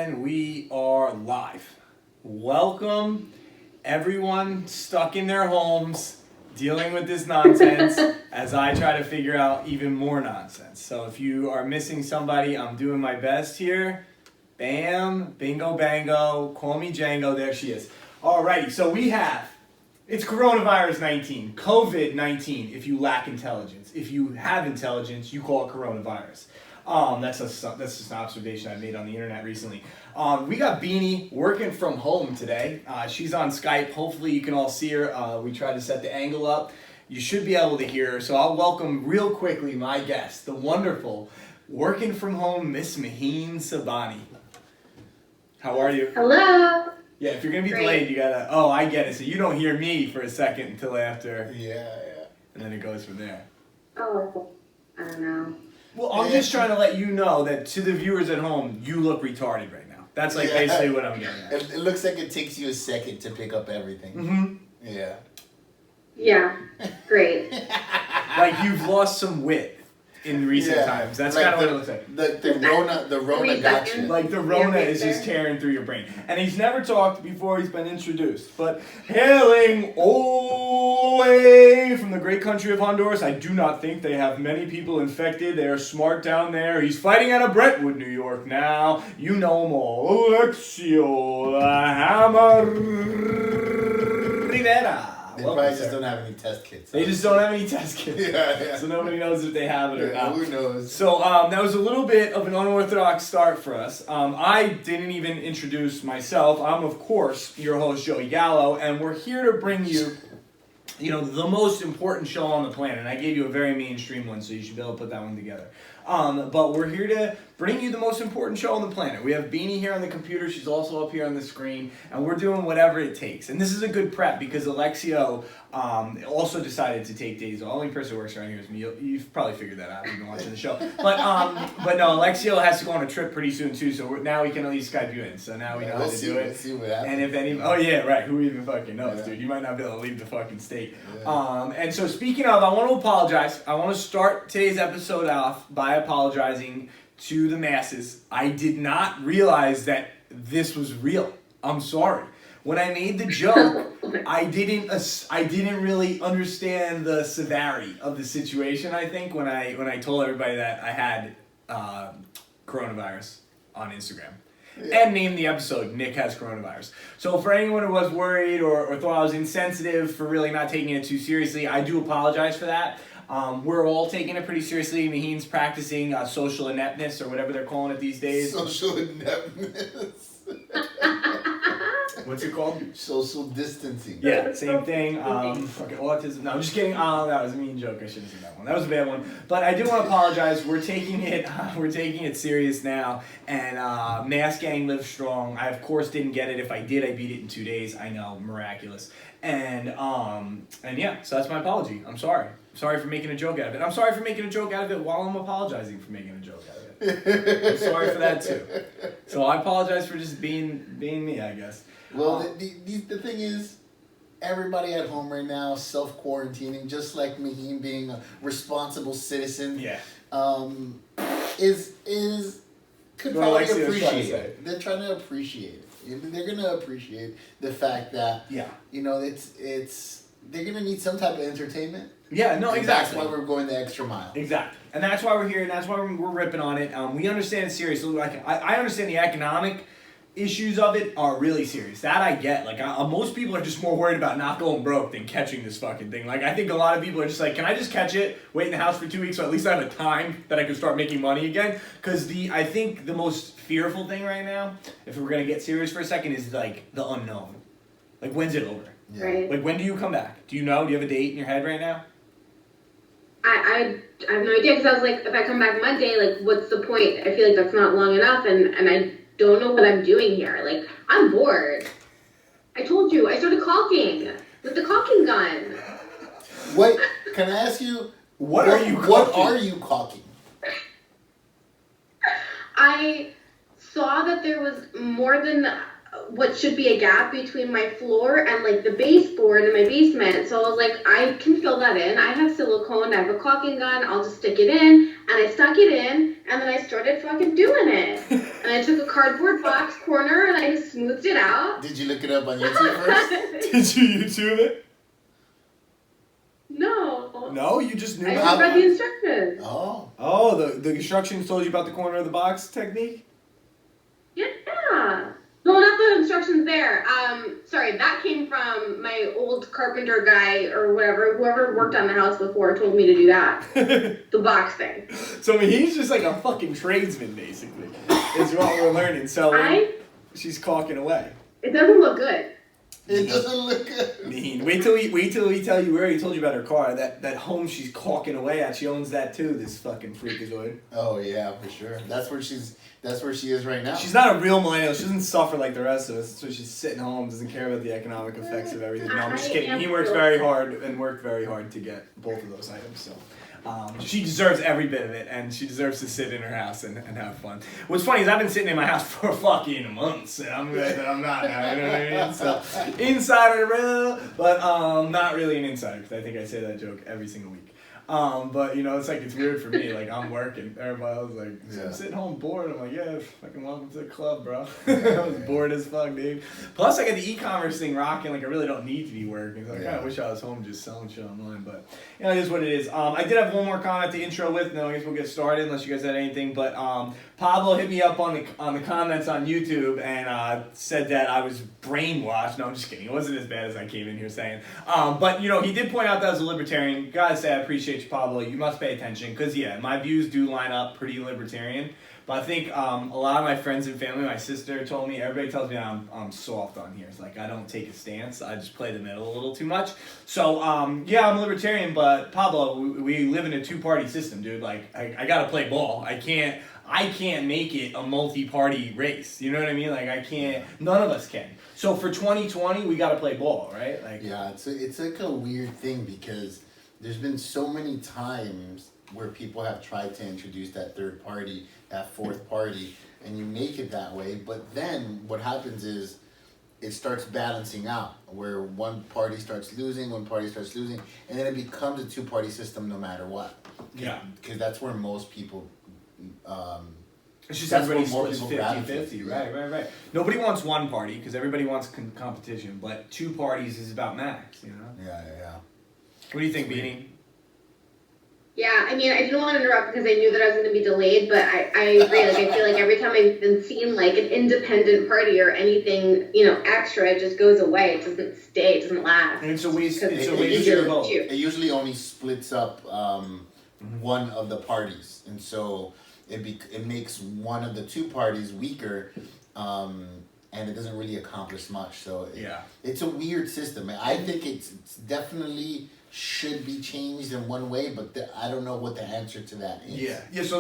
And we are live. Welcome, everyone stuck in their homes, dealing with this nonsense as I try to figure out even more nonsense. So if you are missing somebody, I'm doing my best here. Bam, bingo, bango, call me Django, there she is. Alrighty, so it's coronavirus 19, COVID-19 if you lack intelligence. If you have intelligence, you call it coronavirus. That's just an observation I made on the internet recently. We got Beeny working from home today. She's on Skype. Hopefully you can all see her. We tried to set the angle up. You should be able to hear her. So I'll welcome real quickly my guest, the wonderful, working from home Miss Maheen Sabani. How are you? Hello. Yeah, if you're going to be delayed, you got to... Oh, I get it. So you don't hear me for a second until after. Yeah. And then it goes from there. Oh, I don't know. Well, I'm just trying to let you know that to the viewers at home, you look retarded right now. That's basically what I'm getting at. It looks like it takes you a second to pick up everything. Mm-hmm. Yeah. Yeah, great. Like you've lost some wit in recent times. That's like kind of what it looks like. The Rona got you. Like the Rona is just tearing through your brain. And he's never talked before he's been introduced. But hailing all the way from the great country of Honduras, I do not think they have many people infected. They are smart down there. He's fighting out of Brentwood, New York now. You know him all. Alexio the Hammer Rivera. They probably just don't have any test kits. They just don't have any test kits. Yeah. So nobody knows if they have it or not. Who knows? So that was a little bit of an unorthodox start for us. I didn't even introduce myself. I'm, of course, your host, Joey Gallo, and we're here to bring you, the most important show on the planet. And I gave you a very mainstream one, so you should be able to put that one together. But we're here to bring you the most important show on the planet. We have Beeny here on the computer. She's also up here on the screen. And we're doing whatever it takes. And this is a good prep because Alexio also decided to take days. The only person who works around here is me. You've probably figured that out if you've been watching the show. But no, Alexio has to go on a trip pretty soon too. So now we can at least Skype you in. So now we know how to do it. Let's see what happens. And if any... Oh yeah, right. Who even fucking knows, dude? You might not be able to leave the fucking state. Yeah. And so speaking of, I want to apologize. I want to start today's episode off by apologizing to the masses. I did not realize that this was real. I'm sorry. When I made the joke, I didn't really understand the severity of the situation. I think when I told everybody that I had coronavirus on Instagram. Yeah. And named the episode Nick Has Coronavirus. So for anyone who was worried or thought I was insensitive for really not taking it too seriously, I do apologize for that. We're all taking it pretty seriously. Maheen's practicing social ineptness or whatever they're calling it these days. Social ineptness. What's it called? Social distancing. Yeah, same thing. Fucking autism. No, I'm just kidding. That was a mean joke. I shouldn't have said that one. That was a bad one. But I do want to apologize. We're taking it serious now. And Mask Gang lives strong. I of course didn't get it. If I did, I beat it in 2 days. I know, miraculous. And yeah, so that's my apology. I'm sorry. Sorry for making a joke out of it. I'm sorry for making a joke out of it while I'm apologizing for making a joke out of it. I'm sorry for that too. So I apologize for just being me, I guess. Well, the thing is, everybody at home right now self-quarantining, just like Maheen being a responsible citizen. Yeah. Could probably appreciate it. They're trying to appreciate it. They're gonna appreciate the fact that they're gonna need some type of entertainment. Yeah, no, exactly. That's why we're going the extra mile. Exactly. And that's why we're here, and that's why we're ripping on it. We understand it's serious. Like, I understand the economic issues of it are really serious. That I get. Like, most people are just more worried about not going broke than catching this fucking thing. Like, I think a lot of people are just like, can I just catch it, wait in the house for 2 weeks so at least I have a time that I can start making money again? Because I think the most fearful thing right now, if we're going to get serious for a second, is, like, the unknown. Like, when's it over? Yeah. Right. Like, when do you come back? Do you know? Do you have a date in your head right now? I have no idea because I was like, if I come back Monday, like, what's the point? I feel like that's not long enough, and I don't know what I'm doing here. Like, I'm bored. I told you, I started caulking with the caulking gun. Wait, can I ask you, What are you caulking? I saw that there was more than what should be a gap between my floor and like the baseboard in my basement. So I was like, I can fill that in. I have silicone, I have a caulking gun, I'll just stick it in. And I stuck it in, and then I started fucking doing it. And I took a cardboard box corner and I just smoothed it out. Did you look it up on YouTube first? Did you YouTube it? No. No, you just knew I about just read the instructions. Oh. Oh, the instructions told you about the corner of the box technique? Yeah. No, not the instructions there. Sorry, that came from my old carpenter guy or whatever, whoever worked on the house before told me to do that. The box thing. So he's just like a fucking tradesman, basically, is what we're learning. So she's caulking away. It doesn't look good. It doesn't look good. Maheen, wait till we tell you. We already told you about her car. That home she's caulking away at. She owns that too. This fucking freakazoid. Oh yeah, for sure. That's where she is right now. She's not a real millennial. She doesn't suffer like the rest of us. So she's sitting home, doesn't care about the economic effects of everything. No, I'm just kidding. He works very hard and worked very hard to get both of those items. So. She deserves every bit of it, and she deserves to sit in her house and have fun. What's funny is I've been sitting in my house for fucking months, and I'm glad that I'm not now, you know what I mean? So, insider, bro, but not really an insider, because I think I say that joke every single week. But, you know, it's like, it's weird for me, like, I'm working, everybody else like, I'm sitting home bored, I'm like, yeah, fucking welcome to the club, bro. I was bored as fuck, dude. Plus, I got the e-commerce thing rocking, like, I really don't need to be working, so I kind of wish I was home just selling shit online, but, you know, it is what it is. I did have one more comment to intro with, no, I guess we'll get started, unless you guys had anything, but, Pablo hit me up on the comments on YouTube and said that I was brainwashed. No, I'm just kidding. It wasn't as bad as I came in here saying. But, you know, he did point out that I was a libertarian. Gotta say, I appreciate you, Pablo. You must pay attention because, yeah, my views do line up pretty libertarian. But I think a lot of my friends and family, my sister told me, everybody tells me I'm soft on here. It's like I don't take a stance. I just play the middle a little too much. So, yeah, I'm a libertarian, but Pablo, we live in a two-party system, dude. Like, I gotta play ball. I can't make it a multi-party race. You know what I mean? Like, I can't. None of us can. So for 2020, we got to play ball, right? Like, yeah, it's like a weird thing because there's been so many times where people have tried to introduce that third party, that fourth party, and you make it that way. But then what happens is it starts balancing out, where one party starts losing, one party starts losing, and then it becomes a two-party system no matter what. Yeah. Because that's where most people... it's just everybody splits 50-50. Right. Nobody wants one party because everybody wants competition, but two parties is about max, you know? Yeah. What do you think, Beeny? Yeah, I mean, I didn't want to interrupt because I knew that I was going to be delayed, but I agree. Like, I feel like every time I've been seen, like, an independent party or anything, you know, extra, it just goes away. It doesn't stay. It doesn't last. And it's a waste to vote. It usually only splits up one of the parties, and so it makes one of the two parties weaker, and it doesn't really accomplish much. So it's a weird system. I think it's definitely should be changed in one way, but I don't know what the answer to that is. Yeah. So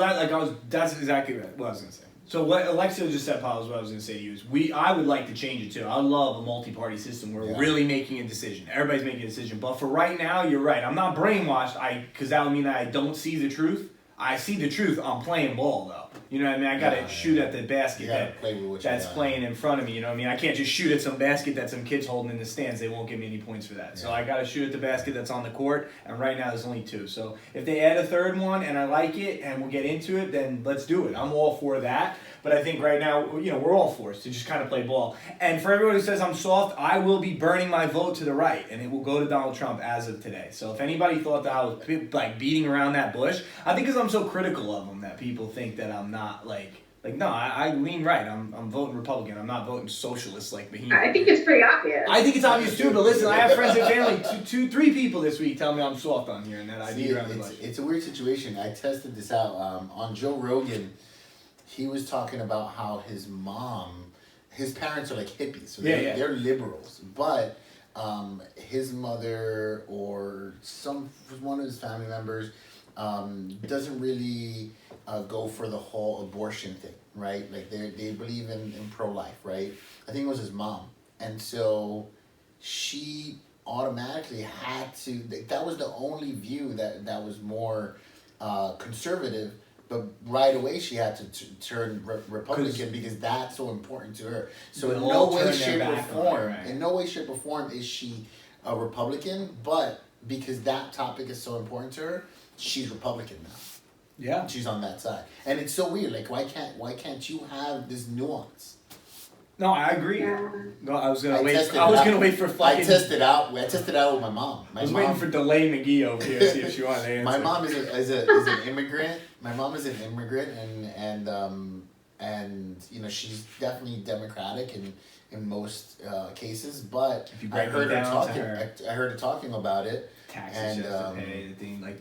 that's exactly what I was gonna say. So what Alexa just said, Paul, is what I was gonna say to you is I would like to change it too. I love a multi-party system where we're really making a decision. Everybody's making a decision. But for right now, you're right. I'm not brainwashed. Because that would mean that I don't see the truth. I see the truth. I'm playing ball though. You know what I mean? I gotta shoot at the basket that's playing in front of me. You know what I mean? I can't just shoot at some basket that some kid's holding in the stands. They won't give me any points for that. Yeah. So I gotta shoot at the basket that's on the court. And right now there's only two. So if they add a third one and I like it and we'll get into it, then let's do it. I'm all for that. But I think right now, you know, we're all forced to just kind of play ball. And for everyone who says I'm soft, I will be burning my vote to the right, and it will go to Donald Trump as of today. So if anybody thought that I was like beating around that bush, I think because I'm so critical of him that people think that I'm not like no, I lean right. I'm voting Republican. I'm not voting socialist like Maheen. I think it's pretty obvious. I think it's obvious too, but listen, I have friends and family, three people this week tell me I'm soft on here and that I beat around the bush. It's a weird situation. I tested this out on Joe Rogan. He was talking about how his parents are like hippies, so they're liberals, but his mother or one of his family members doesn't really go for the whole abortion thing, right? Like they believe in pro-life, right? I think it was his mom, and so she automatically had to. That was the only view that was more conservative. But right away she had to turn Republican because that's so important to her. So in no way, shape, or form, in no way, shape, or form is she a Republican. But because that topic is so important to her, she's Republican now. Yeah, she's on that side, and it's so weird. Like, why can't you have this nuance? No, I agree. Yeah. No, I was gonna wait. I was gonna wait for fucking. I tested out with my mom. I was waiting for Delay McGee over here to see if she wanted to answer. My mom is an immigrant. My mom is an immigrant, and you know, she's definitely Democratic in most cases. But I heard her talking about it. Taxes and she has to pay, the thing like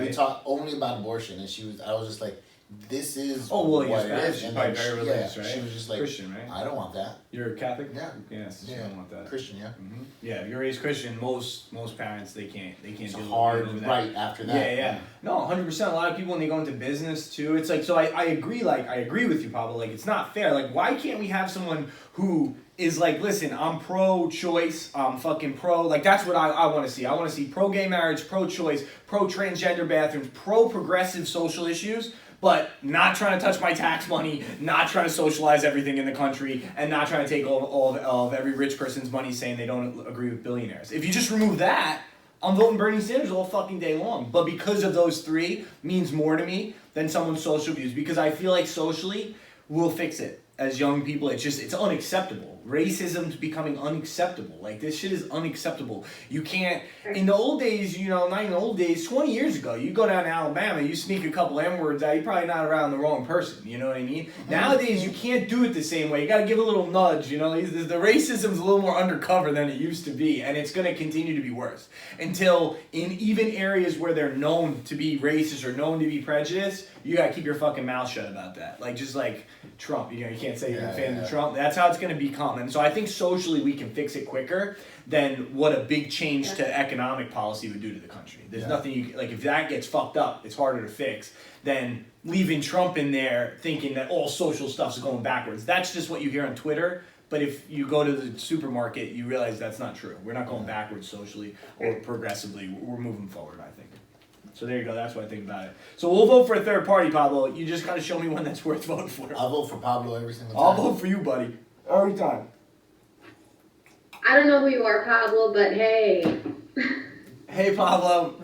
we talked only about abortion, and I was just like, this is what it is. She's probably very religious, right? She was just like, Christian, right? I don't want that. You're a Catholic? Yeah. Yes, you don't want that. Christian, yeah. Mm-hmm. Yeah, if you're raised Christian, most parents they can't it's do hard that. right after that. Yeah. No, 100%. A lot of people when they go into business too, it's like, so I agree. Like I agree with you, Pablo. Like it's not fair. Like why can't we have someone who is like, listen, I'm pro-choice, I'm fucking pro, like that's what I want to see. I want to see pro-gay marriage, pro-choice, pro-transgender bathrooms, pro-progressive social issues, but not trying to touch my tax money, not trying to socialize everything in the country, and not trying to take all of every rich person's money saying they don't agree with billionaires. If you just remove that, I'm voting Bernie Sanders all fucking day long. But because of those three means more to me than someone's social views, because I feel like socially we'll fix it. As young people, it's unacceptable. Racism's becoming unacceptable. Like, this shit is unacceptable. You can't, in the old days, you know, not in the old days, 20 years ago, you go down to Alabama, you sneak a couple M-words out, you're probably not around the wrong person, you know what I mean? Nowadays, you can't do it the same way. You gotta give a little nudge, you know? The racism's a little more undercover than it used to be, and it's gonna continue to be worse. Until, in even areas where they're known to be racist or known to be prejudiced, you gotta keep your fucking mouth shut about that. Like, just like Trump, you know, you can't say you're a fan of Trump. That's how it's gonna become. And so I think socially we can fix it quicker than what a big change to economic policy would do to the country. There's nothing like, if that gets fucked up, it's harder to fix than leaving Trump in there thinking that all social stuff's going backwards. That's just what you hear on Twitter. But if you go to the supermarket, you realize that's not true. We're not going backwards socially or progressively. We're moving forward, I think. So there you go. That's what I think about it. So we'll vote for a third party, Pablo. You just got to show me one that's worth voting for. I'll vote for Pablo every single time. I'll vote for you, buddy. Every time. I don't know who you are, Pablo, but hey. Hey, Pablo.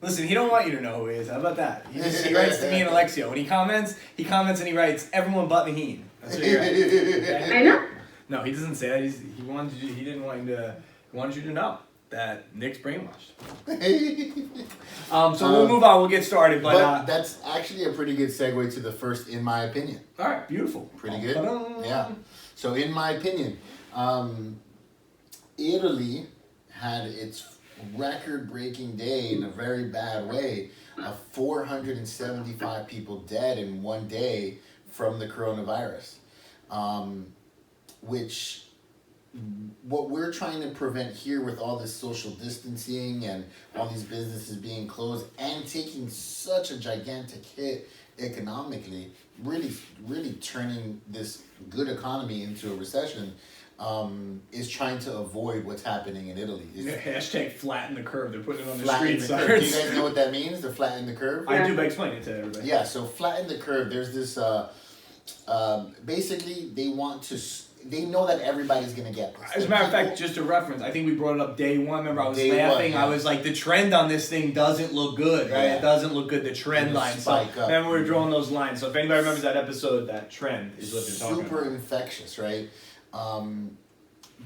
Listen, he don't want you to know who he is. How about that? He writes to me and Alexio. When he comments and he writes, everyone but Maheen. That's what he writes. Okay? I know. No, he doesn't say that. He wanted you to know that Nick's brainwashed. So we'll move on. We'll get started. But that's actually a pretty good segue to the first, in my opinion. All right, beautiful. Pretty good. Yeah. So in my opinion, Italy had its record-breaking day in a very bad way of 475 people dead in one day from the coronavirus, which what we're trying to prevent here with all this social distancing and all these businesses being closed and taking such a gigantic hit economically, really turning this good economy into a recession, is trying to avoid what's happening in Italy. Hashtag flatten the curve. They're putting it on the Flatten street the curve. Do you guys know what that means, to flatten the curve? I do, but explain it to everybody. Yeah, so flatten the curve. There's this, basically they know that everybody's going to get this. As a matter of fact, just a reference, I think we brought it up day one. Remember, I was laughing. I was like, the trend on this thing doesn't look good, right? It doesn't look good, the trend line. So remember, we were drawing those lines. So if anybody remembers that episode, that trend is what they're talking about. Super infectious, right?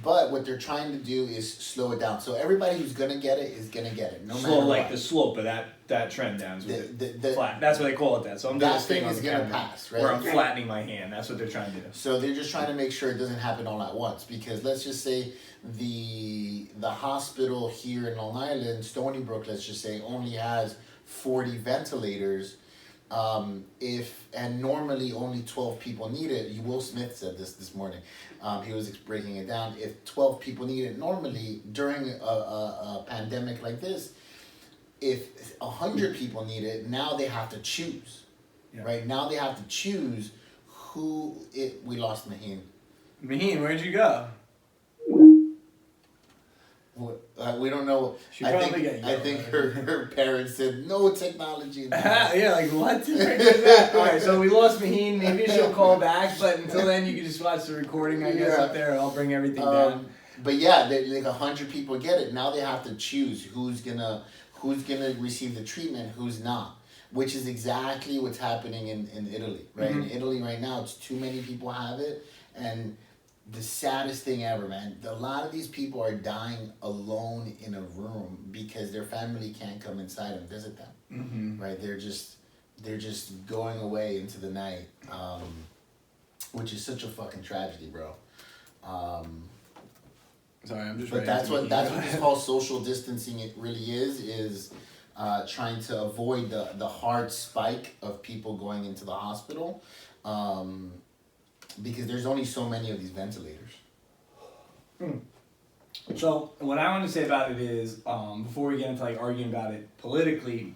But what they're trying to do is slow it down. So everybody who's going to get it is going to get it, no matter what. Like the slope of that trend down. Flat. That's what they call it that. So I'm doing this thing is going to pass, right? Where I'm flattening my hand. That's what they're trying to do. So they're just trying to make sure it doesn't happen all at once. Because let's just say the hospital here in Long Island, Stony Brook, let's just say, only has 40 ventilators. And normally only 12 people need it. Will Smith said this morning. He was breaking it down. If 12 people need it normally during a pandemic like this, if 100 people need it, now they have to choose. Yeah. Right? Now they have to choose we lost Maheen. Maheen, where'd you go? We don't know. I think her parents said no technology. Yeah, like what the frick is that? All right, so we lost Maheen. Maybe she'll call back, but until then, you can just watch the recording, I guess, up there. I'll bring everything down. But yeah, like 100 people get it. Now they have to choose who's gonna receive the treatment, who's not. Which is exactly what's happening in Italy, right? Mm-hmm. In Italy right now, it's too many people have it, and the saddest thing ever, man. A lot of these people are dying alone in a room because their family can't come inside and visit them. Mm-hmm. Right? They're just going away into the night, which is such a fucking tragedy, bro. Sorry, I'm just. But that's what this whole social distancing it really is trying to avoid the hard spike of people going into the hospital. Because there's only so many of these ventilators. So what I want to say about it is, before we get into like arguing about it politically,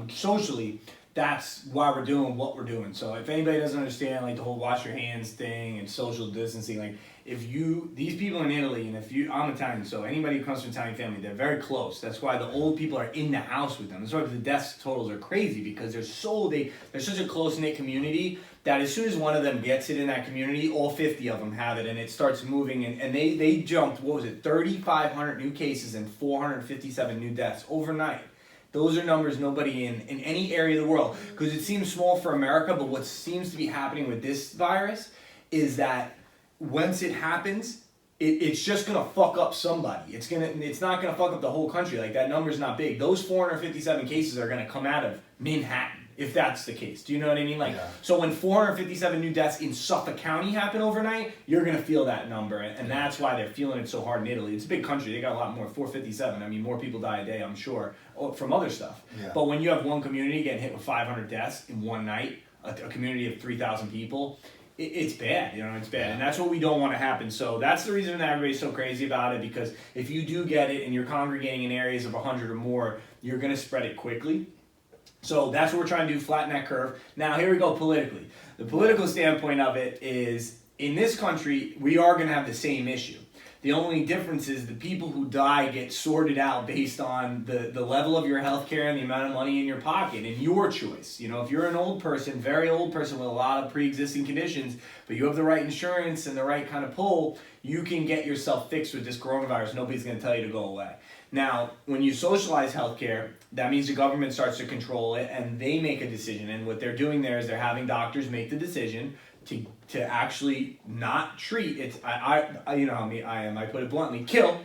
socially, that's why we're doing what we're doing. So if anybody doesn't understand like the whole wash your hands thing and social distancing, like these people in Italy, and I'm Italian, so anybody who comes from Italian family, they're very close. That's why the old people are in the house with them. That's why the death totals are crazy, because they're such a close-knit community that as soon as one of them gets it in that community, all 50 of them have it, and it starts moving, and they jumped, 3,500 new cases and 457 new deaths overnight. Those are numbers nobody in any area of the world, because it seems small for America, but what seems to be happening with this virus is that once it happens, it's just gonna fuck up somebody. It's not gonna fuck up the whole country. Like, that number's not big. Those 457 cases are gonna come out of Manhattan, if that's the case. Do you know what I mean? Like, yeah. So when 457 new deaths in Suffolk County happen overnight, you're gonna feel that number, and that's why they're feeling it so hard in Italy. It's a big country. They got a lot more. 457. I mean, more people die a day, I'm sure, from other stuff. Yeah. But when you have one community getting hit with 500 deaths in one night, a community of 3,000 people. It's bad, it's bad. And that's what we don't want to happen. So that's the reason that everybody's so crazy about it, because if you do get it and you're congregating in areas of 100 or more, you're going to spread it quickly. So that's what we're trying to do, flatten that curve. Now, here we go politically. The political standpoint of it is, in this country, we are going to have the same issue. The only difference is the people who die get sorted out based on the level of your health care and the amount of money in your pocket and your choice. If you're an old person, very old person with a lot of pre-existing conditions, but you have the right insurance and the right kind of pull, you can get yourself fixed with this coronavirus. Nobody's going to tell you to go away. Now, when you socialize healthcare, that means the government starts to control it and they make a decision. And what they're doing there is they're having doctors make the decision to actually not treat it. You know how me I am. I put it bluntly, kill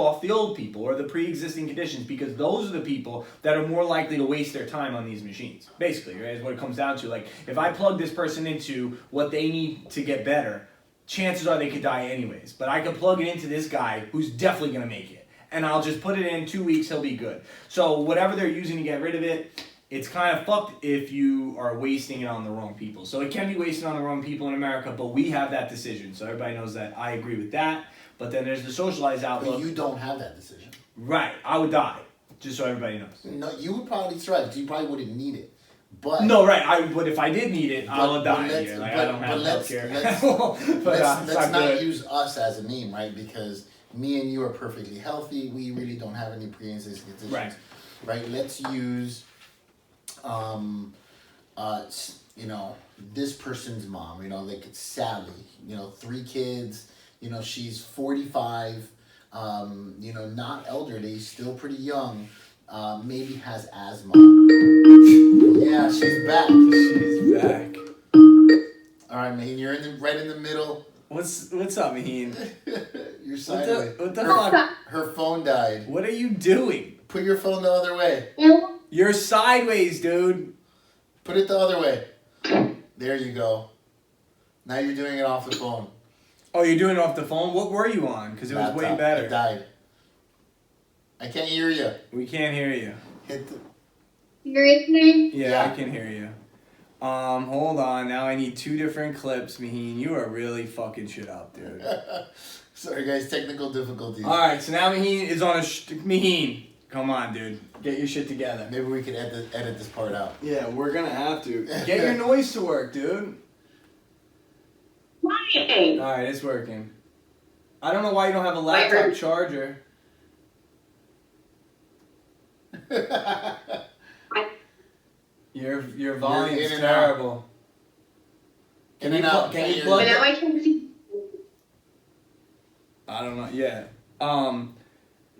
off the old people or the pre-existing conditions, because those are the people that are more likely to waste their time on these machines. Basically, right, is what it comes down to. Like, if I plug this person into what they need to get better, chances are they could die anyways. But I could plug it into this guy who's definitely going to make it, and I'll just put it in 2 weeks. He'll be good. So whatever they're using to get rid of it, it's kind of fucked if you are wasting it on the wrong people. So it can be wasted on the wrong people in America, but we have that decision. So everybody knows that. I agree with that. But then there's the socialized outlook. But you don't have that decision. Right. I would die, just so everybody knows. No, you would probably survive, because you probably wouldn't need it. But no, right. But if I did need it, I would die. I don't have healthcare. Let's not use us as a name, right? Because me and you are perfectly healthy. We really don't have any pre-existing conditions. Right. Let's use this person's mom, like it's Sally, 3 kids, she's 45, not elderly, still pretty young, maybe has asthma. Yeah, she's back. She's back. All right, Maheen, you're right in the middle. What's up, Maheen? You're sideways. What the fuck? Her phone died. What are you doing? Put your phone the other way. You're sideways, dude. Put it the other way. There you go. Now you're doing it off the phone. Oh, you're doing it off the phone? What were you on? Because it was way better. It died. I can't hear you. We can't hear you. Hit the... You're listening? Yeah, I can hear you. Hold on. Now I need 2 different clips, Maheen. You are really fucking shit up, dude. Sorry, guys. Technical difficulties. All right, so now Maheen is on Maheen. Come on, dude. Get your shit together. Maybe we could edit this part out. Yeah, we're gonna have to. Get your noise to work, dude. Why? Alright, it's working. I don't know why you don't have a laptop charger. Your volume's terrible. Can you plug But now I can see. I don't know. Yeah.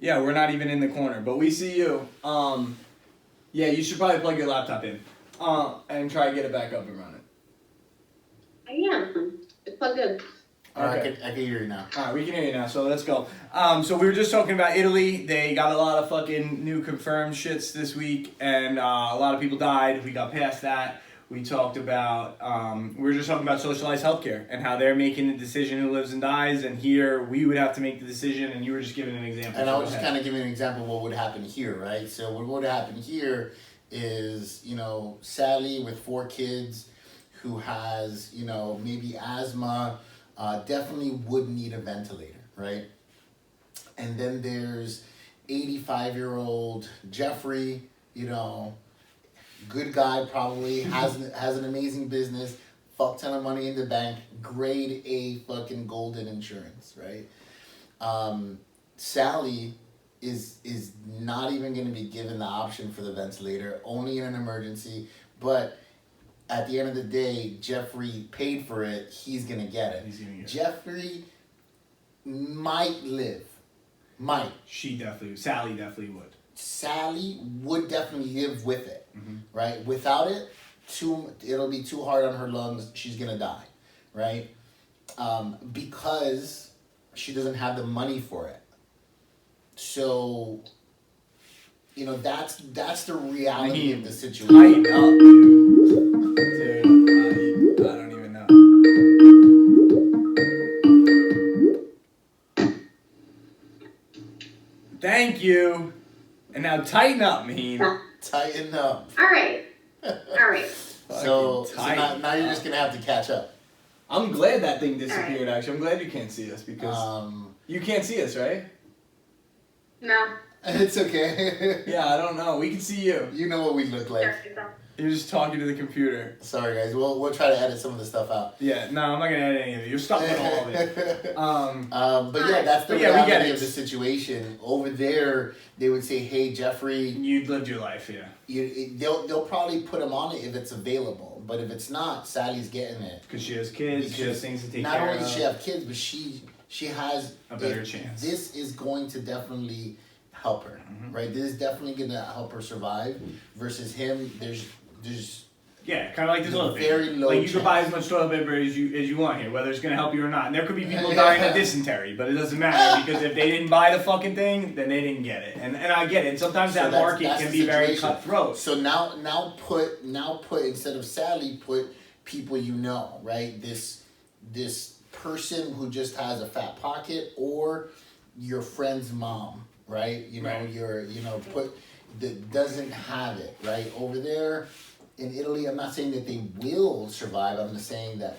Yeah, we're not even in the corner, but we see you. Yeah, you should probably plug your laptop in. And try to get it back up and running. I am. It's plugged in. Okay. I can hear you now. Alright, we can hear you now, so let's go. So we were just talking about Italy. They got a lot of fucking new confirmed shits this week, and a lot of people died. We got past that. We talked about, we were just talking about socialized healthcare and how they're making the decision who lives and dies, and here we would have to make the decision, and you were just giving an example. And I was just kind of giving an example of what would happen here, right? So what would happen here is, Sally with 4 kids who has, maybe asthma, definitely would need a ventilator, right? And then there's 85-year-old Jeffrey, good guy probably, has an amazing business, fuck ton of money in the bank, grade A fucking golden insurance, right? Sally is not even going to be given the option for the ventilator, only in an emergency, but at the end of the day, Jeffrey paid for it, he's going to get it. Jeffrey might live. Might. Sally definitely would. Sally would definitely live with it, right? Without it, it'll be too hard on her lungs. She's gonna die, right? Because she doesn't have the money for it. So, that's the reality of the situation. Tighten up, dude. I don't even know. Thank you. And now tighten up, Maheen. Tighten up. All right. So now you're just going to have to catch up. I'm glad that thing disappeared, actually. I'm glad you can't see us because you can't see us, right? No. It's okay. Yeah, I don't know. We can see you. You know what we look like. You're just talking to the computer. Sorry, guys. We'll try to edit some of the stuff out. Yeah, no, I'm not going to edit any of it. You're stuck with all of it. But yeah, that's the reality of the situation. Over there, they would say, hey, Jeffrey. You lived your life, yeah. They'll probably put him on it if it's available. But if it's not, Sally's getting it. Because she has kids, she has things to take care of. Not only does she have kids, but she has a better chance. This is going to definitely help her, right? This is definitely going to help her survive. Versus him, there's yeah, kind of like this toilet very paper. low Like you chance. can buy as much toilet paper as you want here, whether it's gonna help you or not. And there could be people dying of dysentery, but it doesn't matter because if they didn't buy the fucking thing, then they didn't get it. And I get it. Sometimes that market can be very cutthroat. So now put instead of Sally, put people right? This person who just has a fat pocket or your friend's mom, right? Put that doesn't have it, right? Over there in Italy, I'm not saying that they will survive. I'm just saying that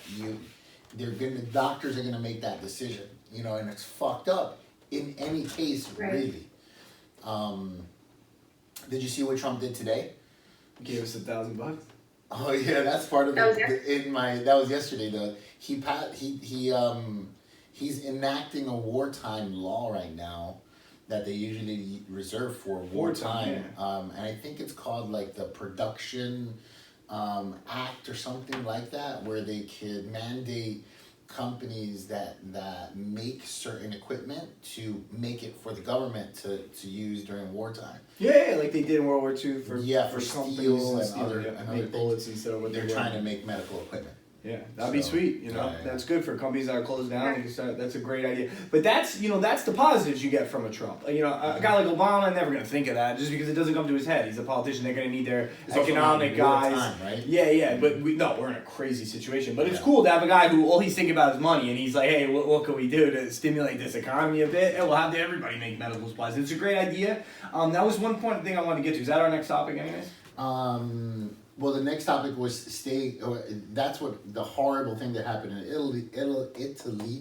doctors are gonna make that decision, and it's fucked up in any case, really. Did you see what Trump did today? Gave us $1,000. Oh yeah, that's part of it. That was yesterday though. He's enacting a wartime law right now that they usually reserve for wartime. Yeah. And I think it's called like the Production Act or something like that, where they could mandate companies that make certain equipment to make it for the government to use during wartime. Yeah, like they did in World War II for steel and other make bullets instead of what they're trying to make medical equipment. Yeah, that'd be sweet. That's good for companies that are closed down. That's a great idea. But that's the positives you get from a Trump. A guy like Obama, never gonna think of that just because it doesn't come to his head. He's a politician. They're gonna need their economic guys. Time, right? Yeah. But we're in a crazy situation. But it's cool to have a guy who all he's thinking about is money, and he's like, hey, what can we do to stimulate this economy a bit? And we'll have everybody make medical supplies. It's a great idea. That was one thing I wanted to get to. Is that our next topic, anyways? Well, the next topic was that's what the horrible thing that happened in Italy.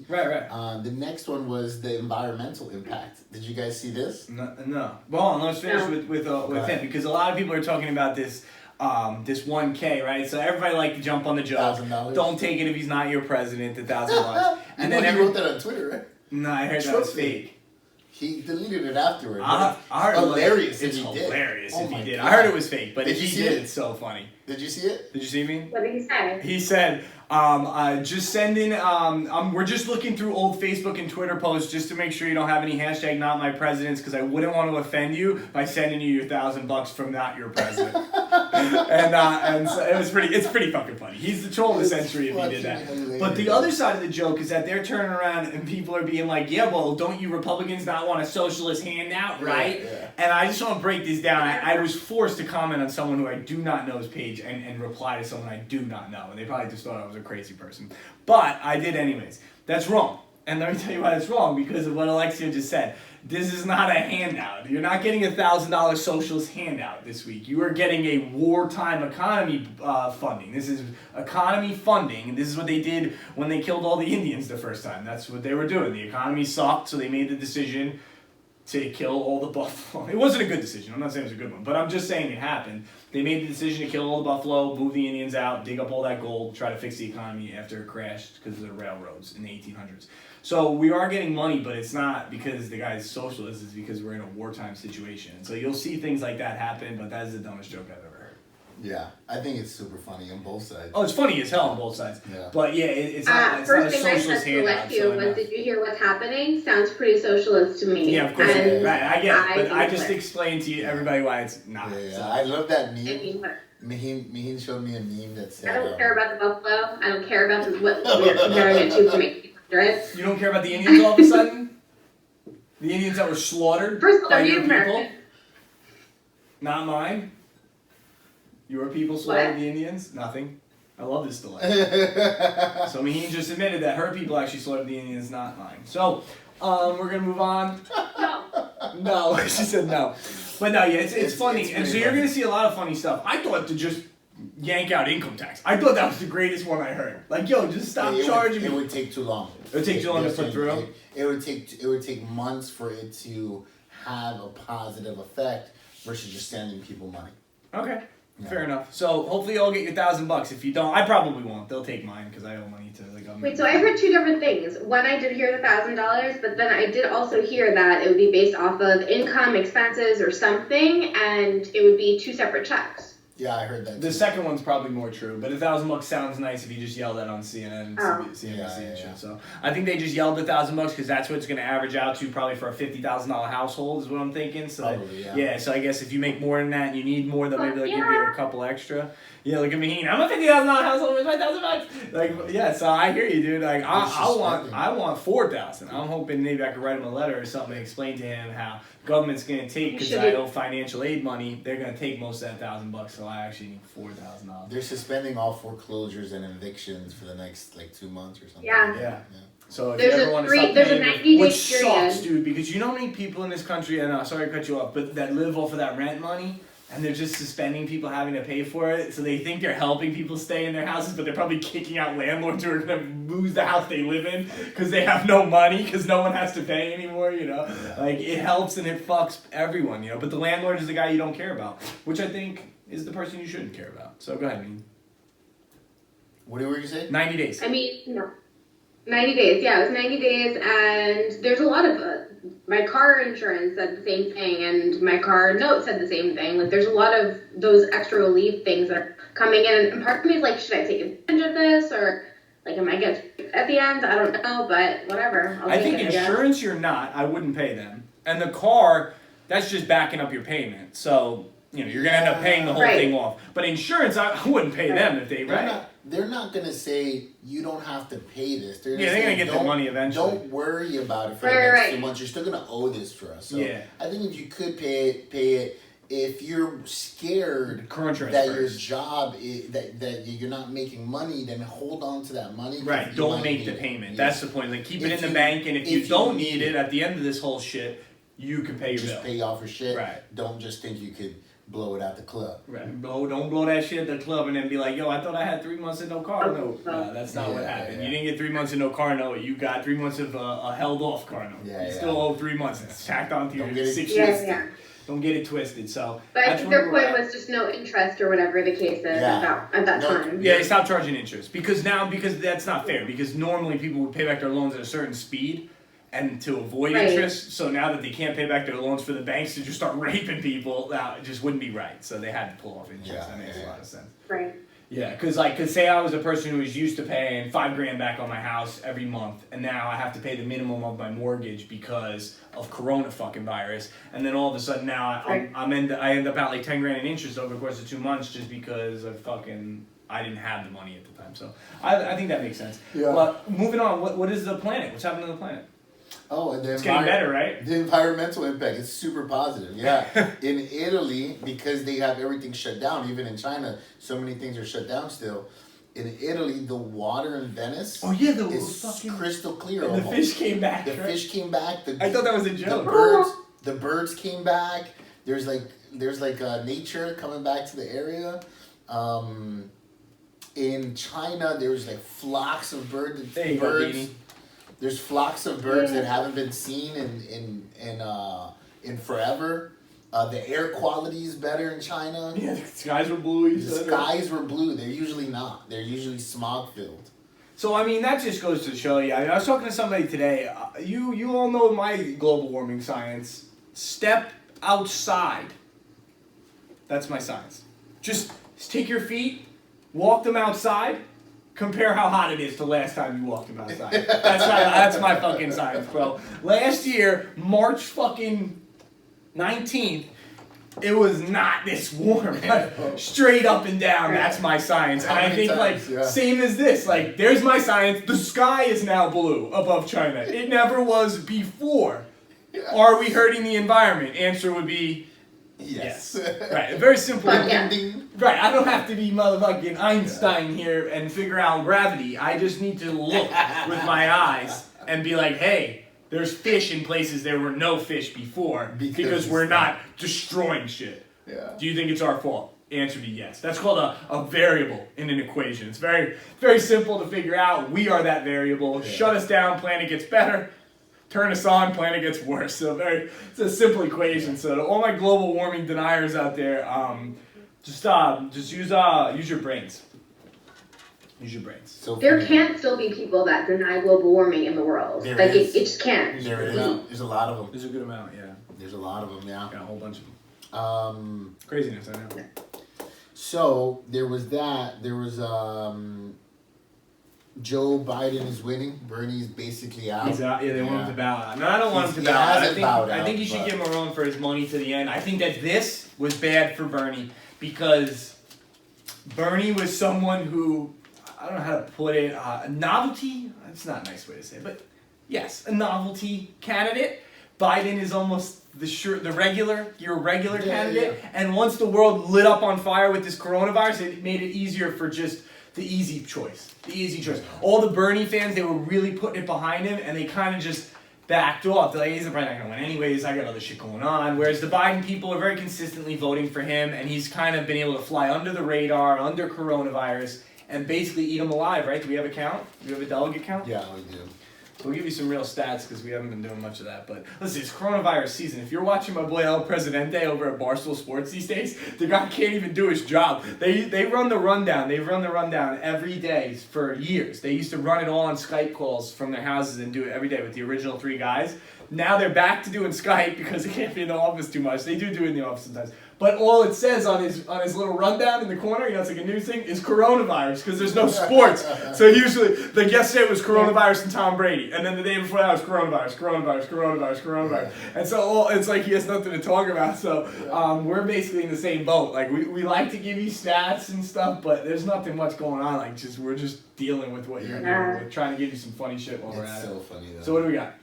Right. The next one was the environmental impact. Did you guys see this? No. Well, let's finish with him because a lot of people are talking about this 1K, right? So everybody like to jump on the joke. $1,000. Don't take it if he's not your president. $1,000. And then you wrote that on Twitter, right? No, I heard that was fake. He deleted it afterward. I heard hilarious. It's if he hilarious did. if he did. God. I heard it was fake, but Did if you he see did, it? it's so funny. Did you see it? Did you see me? What did he say? He said, just send in, we're just looking through old Facebook and Twitter posts just to make sure you don't have any hashtag not my presidents because I wouldn't want to offend you by sending you your $1,000 from not your president. and so it's pretty fucking funny. He's the troll of the century if he did that. But the other side of the joke is that they're turning around and people are being like, yeah, well, don't you Republicans not want a socialist handout, right? Yeah. And I just want to break this down. I was forced to comment on someone who I do not know's page and reply to someone I do not know. And they probably just thought I was a crazy person. But I did anyways. That's wrong. And let me tell you why that's wrong, because of what Alexia just said. This is not a handout. You're not getting a $1,000 socialist handout this week. You are getting a wartime economy funding. This is economy funding. This is what they did when they killed all the Indians the first time. That's what they were doing. The economy sucked, so they made the decision to kill all the buffalo. It wasn't a good decision. I'm not saying it was a good one, but I'm just saying it happened. They made the decision to kill all the buffalo, move the Indians out, dig up all that gold, try to fix the economy after it crashed because of the railroads in the 1800s. So we are getting money, but it's not because the guy's socialist. It's because we're in a wartime situation. So you'll see things like that happen, but that is the dumbest joke I've ever heard. Yeah, I think it's super funny on both sides. Oh, it's funny as hell on both sides. Yeah. But yeah, it's not a First thing I socialist said to handout. Alexia was, did you hear what's happening? Sounds pretty socialist to me. Yeah, of course it is. Right, I get it. But I just think explained to you, everybody, why it's not. Yeah. So. I love that meme. I mean, Maheen showed me a meme that said... I don't care about the buffalo. I don't care about what we're comparing it to from 1800. You don't care about the Indians all of a sudden? The Indians that were slaughtered First of all, by they're your Native people? American. Not mine? Your people slaughtered the Indians? Nothing. I love this delay. So Maheen just admitted that her people actually slaughtered the Indians, not mine. So, we're gonna move on. No, she said no. But no, yeah, it's funny. And so you're going to see a lot of funny stuff. I thought to just yank out income tax. I thought that was the greatest one I heard. Like, yo, just stop charging me. It would take too long. It would take too long to put through? It would take months for it to have a positive effect versus just sending people money. Okay. Yeah. Fair enough. So hopefully you'll get your $1,000. If you don't, I probably won't. They'll take mine because I owe money to the government. Wait, so I heard two different things. One, I did hear the $1,000, but then I did also hear that it would be based off of income, expenses, or something, and it would be two separate checks. Yeah, I heard that. The too. second one's probably more true, but $1,000 sounds nice if you just yell that on CNN, CNBC and shit. So I think they just yelled $1,000 because that's what it's going to average out to, probably for a $50,000 household is what I'm thinking. So probably, yeah. So I guess if you make more than that and you need more, then maybe they'll give you a couple extra. Yeah, look at me. I'm a $50,000 household with my $1,000. Like, yeah. So I hear you, dude. Like, I want $4,000. I'm hoping maybe I could write him a letter or something and explain to him how government's going to take, because I owe financial aid money, they're going to take most of that $1,000, so I actually need $4,000. They're suspending all foreclosures and evictions for the next 2 months or something. Yeah. So if there's you ever want to stop there's paying, a 90-day which period. sucks, dude, because you know how many people in this country, and sorry to cut you off, but that live off of that rent money, and they're just suspending people having to pay for it, so they think they're helping people stay in their houses, but they're probably kicking out landlords who are going to lose the house they live in because they have no money, because no one has to pay anymore, you know? Like, it helps and it fucks everyone, you know? But the landlord is the guy you don't care about, which I think is the person you shouldn't care about. So go ahead, Beeny. What were you saying? 90 days. I mean, no. 90 days, yeah, it was 90 days, and there's a lot of, my car insurance said the same thing, and my car note said the same thing. Like, there's a lot of those extra relief things that are coming in, and part of me is like, should I take advantage of this, or, like, am I get at the end? I don't know, but whatever. I think insurance, you're not. I wouldn't pay them. And the car, that's just backing up your payment. So, you know, you're going to end up paying the whole thing off. But insurance, I wouldn't pay them if they, They're not going to say, you don't have to pay this. They're they're going to get their money eventually. Don't worry about it for the next 2 months. You're still going to owe this for us. So I think if you could pay it. If you're scared that your job is, that you're not making money, then hold on to that money. Right. Don't make the payment. That's the point. Like, keep it in the bank, and if you don't need it at the end of this whole shit, you can pay your bill. Just pay off your shit. Right. Don't just think you could blow it at the club. Right. Don't blow that shit at the club and then be like, yo, I thought I had 3 months of no car note. That's not what happened. You didn't get 3 months of no car note. You got 3 months of a held off car note. You still owe 3 months. It's tacked onto your 6 years. Don't get it twisted. So, but I think their point was just no interest or whatever the case is at that time. Yeah, they stopped charging interest because that's not fair. Because normally people would pay back their loans at a certain speed, and to avoid Right. interest. So now that they can't pay back their loans for the banks to just start raping people, it just wouldn't be right. So they had to pull off interest. That makes a lot of sense. Right. Yeah, because say I was a person who was used to paying $5,000 back on my house every month, and now I have to pay the minimum of my mortgage because of Corona fucking virus, and then all of a sudden now I end up out like $10,000 in interest over the course of 2 months just because I didn't have the money at the time. So I think that makes sense. Yeah. But moving on, what is the planet? What's happening to the planet? Oh, and It's getting better, right? The environmental impact is super positive. Yeah. In Italy, because they have everything shut down, even in China, so many things are shut down still. In Italy, the water in Venice is crystal clear. And the fish came back. The fish came back. I thought that was a joke. The birds came back. There's nature coming back to the area. In China, there's like flocks of birds. There's flocks of birds that haven't been seen in forever. The air quality is better in China. Yeah, the skies were blue. The skies were blue. They're usually not. They're usually smog filled. So I mean, that just goes to show you. I was talking to somebody today. You all know my global warming science. Step outside. That's my science. Just take your feet, walk them outside. Compare how hot it is to last time you walked them outside. That's my fucking science, bro. Last year, March fucking 19th, it was not this warm. Straight up and down, that's my science. And I think same as this. Like, there's my science. The sky is now blue above China. It never was before. Are we hurting the environment? Answer would be yes. Right. Very simple. Right. I don't have to be motherfucking Einstein here and figure out gravity. I just need to look with my eyes and be like, hey, there's fish in places there were no fish before because we're not destroying shit. Yeah. Do you think it's our fault? Answer be yes. That's called a variable in an equation. It's very, very simple to figure out. We are that variable. Yeah. Shut us down, planet gets better. Turn us on, planet gets worse. So it's a simple equation. So to all my global warming deniers out there, just use your brains. Use your brains. So there can't still be people that deny global warming in the world. It just can't. There is. There's a lot of them. There's a good amount, yeah. There's a lot of them, yeah. Got a whole bunch of them. Craziness, I know. So there was that. There was Joe Biden is winning. Bernie's basically out. He's out. Yeah, they want him to bow out. No, I don't want him to bow out. I think you should give him a run for his money to the end. I think that this was bad for Bernie because Bernie was someone who, I don't know how to put it, a novelty. That's not a nice way to say it, but yes, a novelty candidate. Biden is almost the regular candidate. Yeah. And once the world lit up on fire with this coronavirus, it made it easier for just the easy choice. All the Bernie fans, they were really putting it behind him, and they kind of just backed off. They're like, he's probably not going to win anyways. I got other shit going on. Whereas the Biden people are very consistently voting for him, and he's kind of been able to fly under the radar, under coronavirus, and basically eat them alive, right? Do we have a count? Do we have a delegate count? Yeah, we do. We'll give you some real stats because we haven't been doing much of that. But listen, it's coronavirus season. If you're watching my boy El Presidente over at Barstool Sports these days, the guy can't even do his job. They run the rundown. They've run the rundown every day for years. They used to run it all on Skype calls from their houses and do it every day with the original 3 guys. Now they're back to doing Skype because they can't be in the office too much. They do it in the office sometimes. But all it says on his little rundown in the corner, it's like a news thing, is coronavirus because there's no sports. So usually, like yesterday it was coronavirus and Tom Brady, and then the day before that was coronavirus. And so it's like he has nothing to talk about. So we're basically in the same boat. Like we like to give you stats and stuff, but there's nothing much going on. Like we're just dealing with what you're doing. We're trying to give you some funny shit while we're at it. It's so funny though. So what do we got?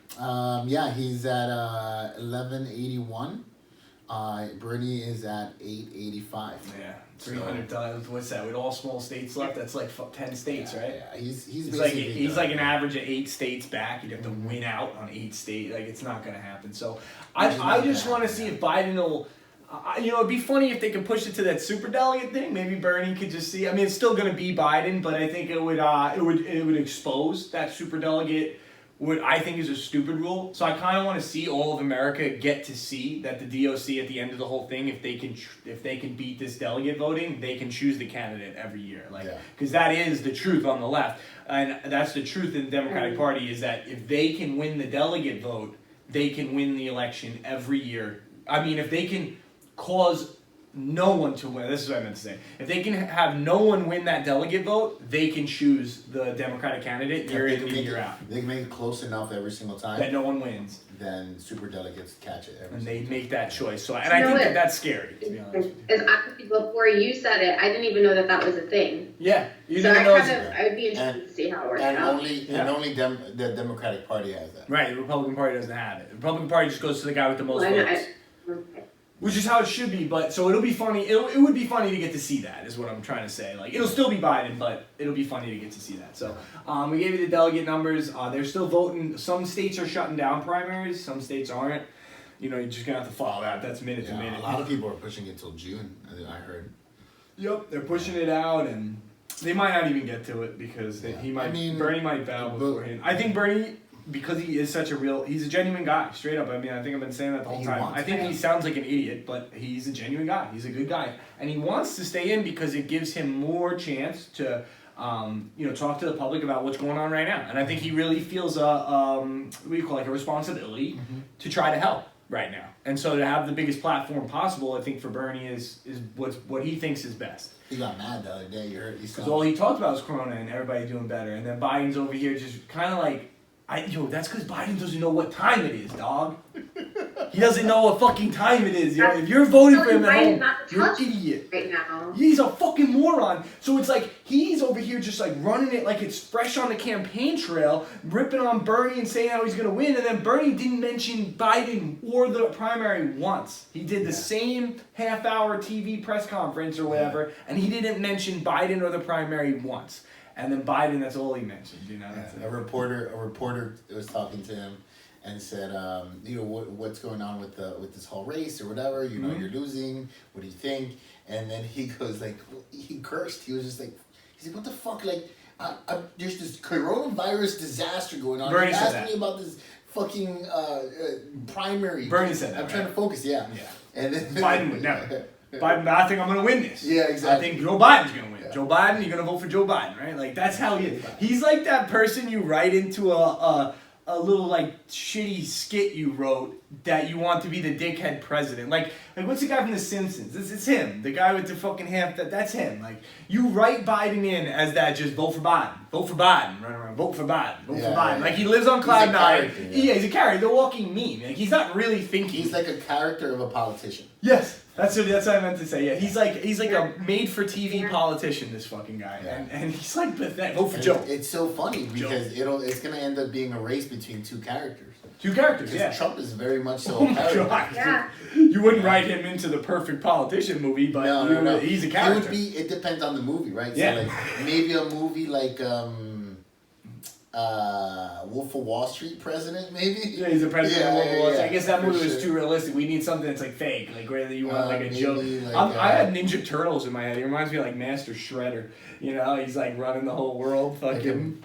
He's at 1181. Bernie is at 885. Yeah, 300 times. What's that? With all small states left, that's like 10 states, right? Yeah, he's like an average of 8 states back. You'd have to win out on 8 states. Like it's not going to happen. So I just want to see if Biden will. It'd be funny if they could push it to that superdelegate thing. Maybe Bernie could just see. I mean, it's still going to be Biden, but I think it would expose that superdelegate what I think is a stupid rule. So I kind of want to see all of America get to see that the DOC at the end of the whole thing, if they can beat this delegate voting, they can choose the candidate every year. Like, because that is the truth on the left, and that's the truth in the Democratic Party, is that if they can win the delegate vote, they can win the election every year. I mean, if they can cause no one to win. This is what I meant to say. If they can have no one win that delegate vote, they can choose the Democratic candidate year in and year out. They can make it close enough every single time that no one wins. Then super delegates catch it every and single they time. make that choice. So, and I think that's scary. To be honest with you. Before you said it, I didn't even know that was a thing. Yeah, you so didn't know. I would be interested to see how it works out. Only the Democratic Party has that. Right, the Republican Party doesn't have it. The Republican Party just goes to the guy with the most votes. Which is how it should be, but so it'll be funny. It would be funny to get to see that, is what I'm trying to say. Like, it'll still be Biden, but it'll be funny to get to see that. So we gave you the delegate numbers. They're still voting. Some states are shutting down primaries. Some states aren't. You know, you're just gonna have to follow that. That's minute to minute. A lot of people are pushing it till June. I heard. Yep, they're pushing it out, and they might not even get to it because Bernie might bow beforehand. I think Bernie, because he is such he's a genuine guy, straight up. I mean, I think I've been saying that the whole time. I think he sounds like an idiot, but he's a genuine guy. He's a good guy. And he wants to stay in because it gives him more chance to, talk to the public about what's going on right now. And I think he really feels a responsibility to try to help right now. And so to have the biggest platform possible, I think for Bernie is what he thinks is best. He got mad the other day. You heard? Because all he talked about was Corona and everybody doing better. And then Biden's over here just kind of like, that's because Biden doesn't know what time it is, dog. He doesn't know what fucking time it is. If you're voting for him at home, you're an idiot. Right now. He's a fucking moron. So it's like he's over here just like running it like it's fresh on the campaign trail, ripping on Bernie and saying how he's gonna win, and then Bernie didn't mention Biden or the primary once. He did the same half-hour TV press conference or whatever, and he didn't mention Biden or the primary once. And then Biden, that's all he mentioned, A reporter was talking to him and said, what's going on with this whole race or whatever? You know, you're losing. What do you think? And then he goes like, he cursed. He was just like, he's like, what the fuck? Like, there's this coronavirus disaster going on. Bernie You're said asking me about this fucking primary. Bernie said that. I'm trying to focus. Yeah. And then Biden would never. Biden, I think I'm going to win this. Yeah, exactly. I think Joe Biden's going to win. Yeah. Joe Biden, you're going to vote for Joe Biden, right? Like, that's how he is. He's like that person you write into a little, like, shitty skit you wrote that you want to be the dickhead president. Like what's the guy from The Simpsons? It's him. The guy with the fucking that's him. Like, you write Biden in as that, just vote for Biden. Vote for Biden. Run around. Vote for Biden. Vote for Biden. Like, he lives on cloud nine. Yeah, he's a character. The walking meme. Like, he's not really thinking. He's like a character of a politician. Yes. That's what I meant to say. Yeah, he's like a made-for-TV politician. This fucking guy, and he's like pathetic. Vote for Joe. It's so funny because it's gonna end up being a race between two characters. Trump is very much so a character. Yeah. You wouldn't write him into the perfect politician movie, but no. He's a character. It depends on the movie, right? Yeah. So like maybe a movie like Wolf of Wall Street president, maybe? Yeah, he's a president of Wolf of Wall Street. I guess that movie was too realistic. We need something that's like fake, like where you want like a joke. I had Ninja Turtles in my head. He reminds me of like Master Shredder. He's like running the whole world, fucking.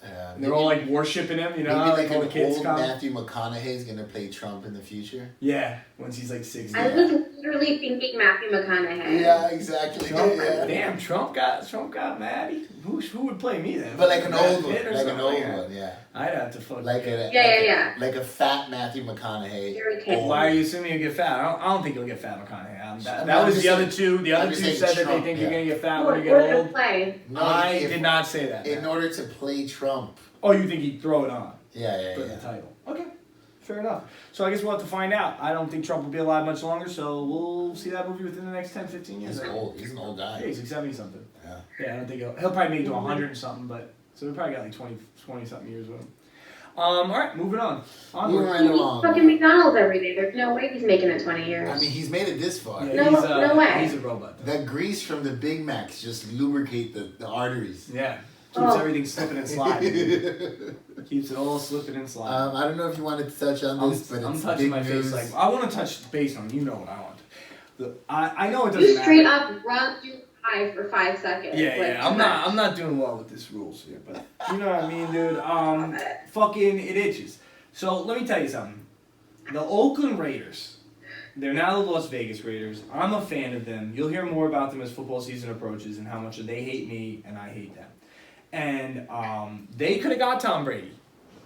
And they're all like worshipping him, maybe like all the kids old Matthew McConaughey's gonna play Trump in the future. Yeah, once he's like 60. I was literally thinking Matthew McConaughey. Yeah, exactly. Damn, Trump got Maddie. Who would play me then? But like an old one, yeah. I'd have to fuck. Like a fat Matthew McConaughey. Why are you assuming you'll get fat? I don't think you'll get fat McConaughey. That was the other two. The other two said that they think you're gonna get fat when you get old. I did not say that. In order to play Trump. Oh, you think he'd throw it on? Yeah. For the title. Okay. Fair enough. So I guess we'll have to find out. I don't think Trump will be alive much longer, so we'll see that movie within the next 10, 15 years. He's an old guy. Yeah, he's like 70 something. Yeah. I don't think he'll probably make it to 100 and something, but so we probably got like 20 something years with him. All right, moving on. Moving right along. Fucking McDonald's every day. There's no way he's making it 20 years. I mean, he's made it this far. Yeah, no way. He's a robot, though. The grease from the Big Macs just lubricate the arteries. Yeah. Keeps everything slipping and sliding. Keeps it all slipping and sliding. I don't know if you wanted to touch on this, but I'm it's touching big my news. face. Like, I want to touch base on. You know what I want. I know it doesn't You straight matter. up rubbed your high for 5 seconds. Yeah. I'm not doing well with this rules here, but you know what I mean, dude. Fucking it itches. So let me tell you something. The Oakland Raiders. They're now the Las Vegas Raiders. I'm a fan of them. You'll hear more about them as football season approaches and how much they hate me and I hate them. And they could have got Tom Brady.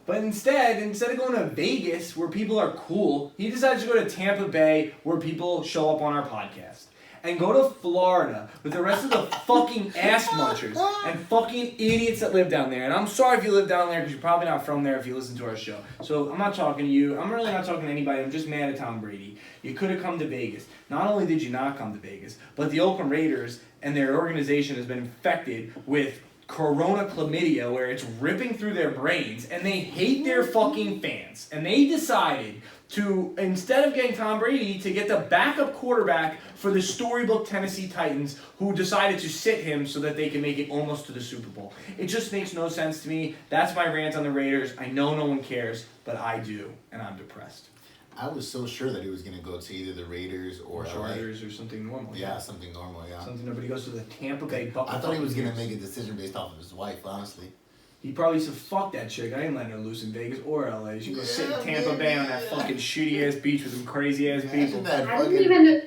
But instead of going to Vegas where people are cool, he decides to go to Tampa Bay where people show up on our podcast. And go to Florida with the rest of the fucking ass munchers and fucking idiots that live down there. And I'm sorry if you live down there because you're probably not from there if you listen to our show. So I'm not talking to you. I'm really not talking to anybody. I'm just mad at Tom Brady. You could have come to Vegas. Not only did you not come to Vegas, but the Oakland Raiders and their organization has been infected with corona chlamydia where it's ripping through their brains and they hate their fucking fans. And they decided to, instead of getting Tom Brady, to get the backup quarterback for the storybook Tennessee Titans who decided to sit him so that they can make it almost to the Super Bowl. It just makes no sense to me. That's my rant on the Raiders. I know no one cares, but I do, and I'm depressed. I was so sure that he was going to go to either the Raiders or Chargers or something normal. Yeah, something normal, yeah. Something nobody goes to the Tampa Bay Buccaneers. I thought he was going to make a decision based off of his wife, honestly. He probably said, fuck that chick. I ain't letting her loose in Vegas or LA. She go sit in Tampa Bay on that fucking shitty ass beach with some crazy ass people. I didn't even know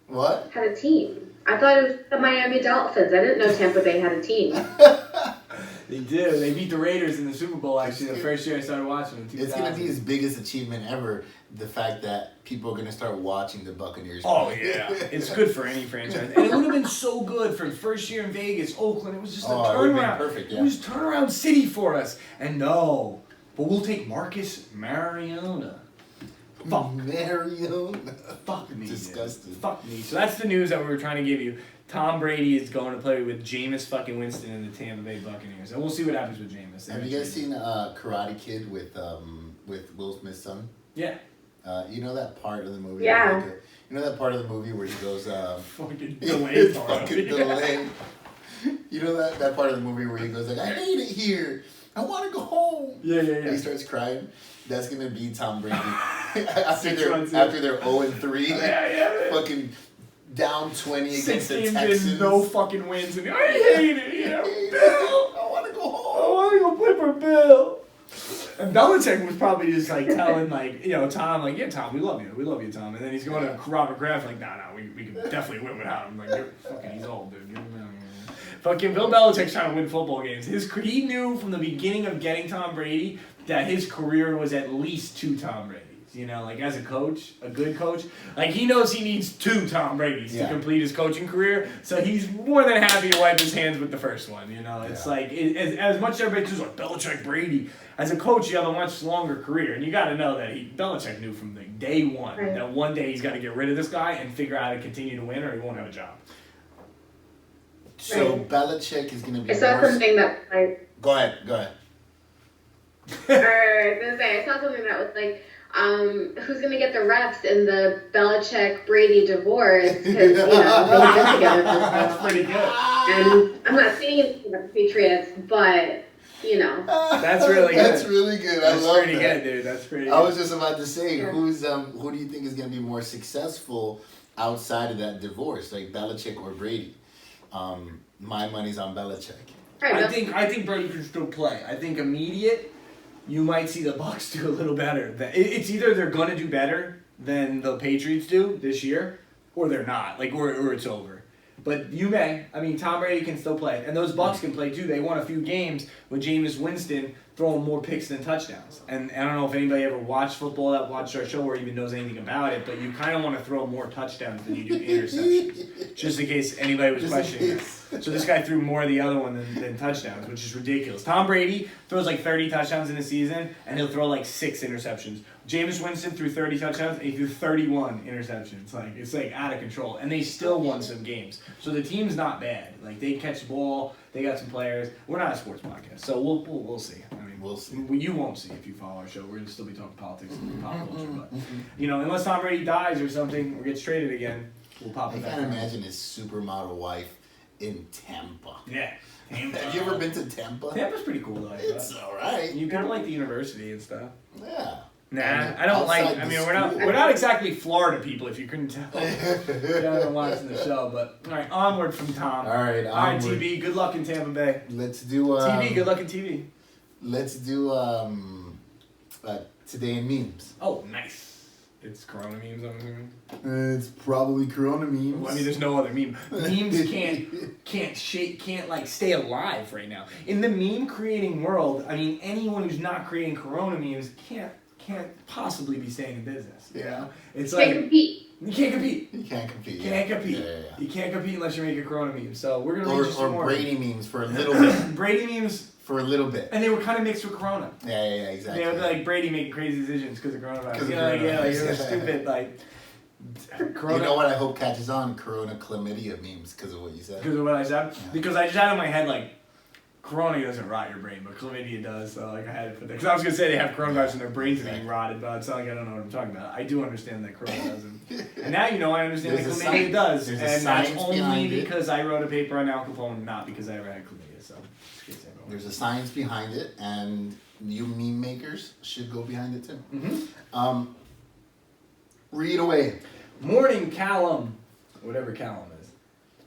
what? Had a team. I thought it was the Miami Dolphins. I didn't know Tampa Bay had a team. They do. They beat the Raiders in the Super Bowl, actually, the first year I started watching them. It's going to be his biggest achievement ever, the fact that people are going to start watching the Buccaneers. Oh, yeah. It's good for any franchise. And it would have been so good for the first year in Vegas, Oakland. It was just a turnaround. Perfect, yeah. It was turnaround city for us. And no, but we'll take Marcus Mariota. Fuck. Mariota. Fuck me. Disgusting. Fuck me. So that's the news that we were trying to give you. Tom Brady is going to play with Jameis fucking Winston and the Tampa Bay Buccaneers. And we'll see what happens with Jameis. Have you guys seen Karate Kid with Will Smith's son? Yeah. You know that part of the movie? Yeah. You know that part of the movie where he goes... fucking delayed. It's fucking delayed. You know that part of the movie where he goes like, I hate it here. I want to go home. Yeah. And he starts crying. That's going to be Tom Brady. after they're 0-3. Yeah. Fucking... down 20 against 6 the games Texans. in, no fucking wins. And I hate it. Yeah, Bill. I want to go home. I want to go play for Bill. And Belichick was probably just like telling Tom, like, yeah, Tom, we love you, Tom. And then he's going to Robert Kraft like, nah, we can definitely win without him. Like, he's old, dude. Get him out of here. Fucking Bill Belichick's trying to win football games. He knew from the beginning of getting Tom Brady that his career was at least 2 Tom Brady's. You know, like as a coach, a good coach, like he knows he needs 2 Tom Brady's to complete his coaching career. So he's more than happy to wipe his hands with the first one. You know, it's like as much as everybody says like Belichick, Brady. As a coach, you have a much longer career, and you got to know that Belichick knew from the day one that one day he's got to get rid of this guy and figure out how to continue to win, or he won't have a job. So Belichick is going to be. I saw something that Go ahead. I saw something that was like. Who's gonna get the refs in the Belichick-Brady divorce? Because they've been together. That's pretty good. And I'm not saying anything about the Patriots, but that's really good. That's really good. I love that. That's pretty good, dude. That's pretty good. I was just about to say, who do you think is gonna be more successful outside of that divorce, like Belichick or Brady? My money's on Belichick. I think Brady can still play. I think immediate. You might see the Bucs do a little better. It's either they're going to do better than the Patriots do this year, or they're not. Like, or it's over. But you may. I mean, Tom Brady can still play. And those Bucs can play, too. They won a few games with Jameis Winston throwing more picks than touchdowns. And I don't know if anybody ever watched football that watched our show or even knows anything about it, but you kind of want to throw more touchdowns than you do interceptions. Just in case anybody was questioning that. So this guy threw more of the other one than touchdowns, which is ridiculous. Tom Brady throws like 30 touchdowns in a season, and he'll throw like 6 interceptions. Jameis Winston threw 30 touchdowns, and he threw 31 interceptions. It's like out of control. And they still won some games. So the team's not bad. Like, they catch the ball. They got some players. We're not a sports podcast, so we'll see. I mean, we'll see. You won't see if you follow our show. We're going to still be talking politics and pop culture. But, unless Tom Brady dies or something or gets traded again, we'll pop it back. I can't imagine his supermodel wife in Tampa. Yeah. Tampa. Have you ever been to Tampa? Tampa's pretty cool, though. It's all right. You kind of like the university and stuff. Yeah. Nah, I don't like. I mean, we're not exactly Florida people, if you couldn't tell. You haven't been watching the show, but all right, onward from Tom. All right, TB. Good luck in Tampa Bay. Let's do TV. Good luck in TV. Let's do today in memes. Oh, nice. It's Corona memes, I'm assuming. It's probably Corona memes. Well, I mean, there's no other meme. Memes can't like stay alive right now in the meme creating world. I mean, anyone who's not creating Corona memes can't possibly be staying in business. You know, it's you can't compete. You can't compete. You can't compete. Can't compete. Yeah. You can't compete unless you make a Corona meme. So we're gonna read you some more. Or Brady memes for a little bit. Brady memes. For a little bit. And they were kind of mixed with Corona. Yeah, exactly. They would be like Brady making crazy decisions because of coronavirus. It was stupid. Like, Corona. You know what I hope catches on? Corona chlamydia memes because of what you said. Because of what I said? Yeah. Because I just had in my head, like, Corona doesn't rot your brain, but chlamydia does. So, like, I had to put that. Because I was going to say they have coronavirus and their brains being rotted, but it's not like I don't know what I'm talking about. I do understand that Corona doesn't. And now you know I understand that chlamydia does. And that's only because I wrote a paper on Al Capone, not because I ever had chlamydia. So, there's a science behind it, and you meme makers should go behind it too. Mm-hmm. Read away. Morning, Callum. Whatever Callum is.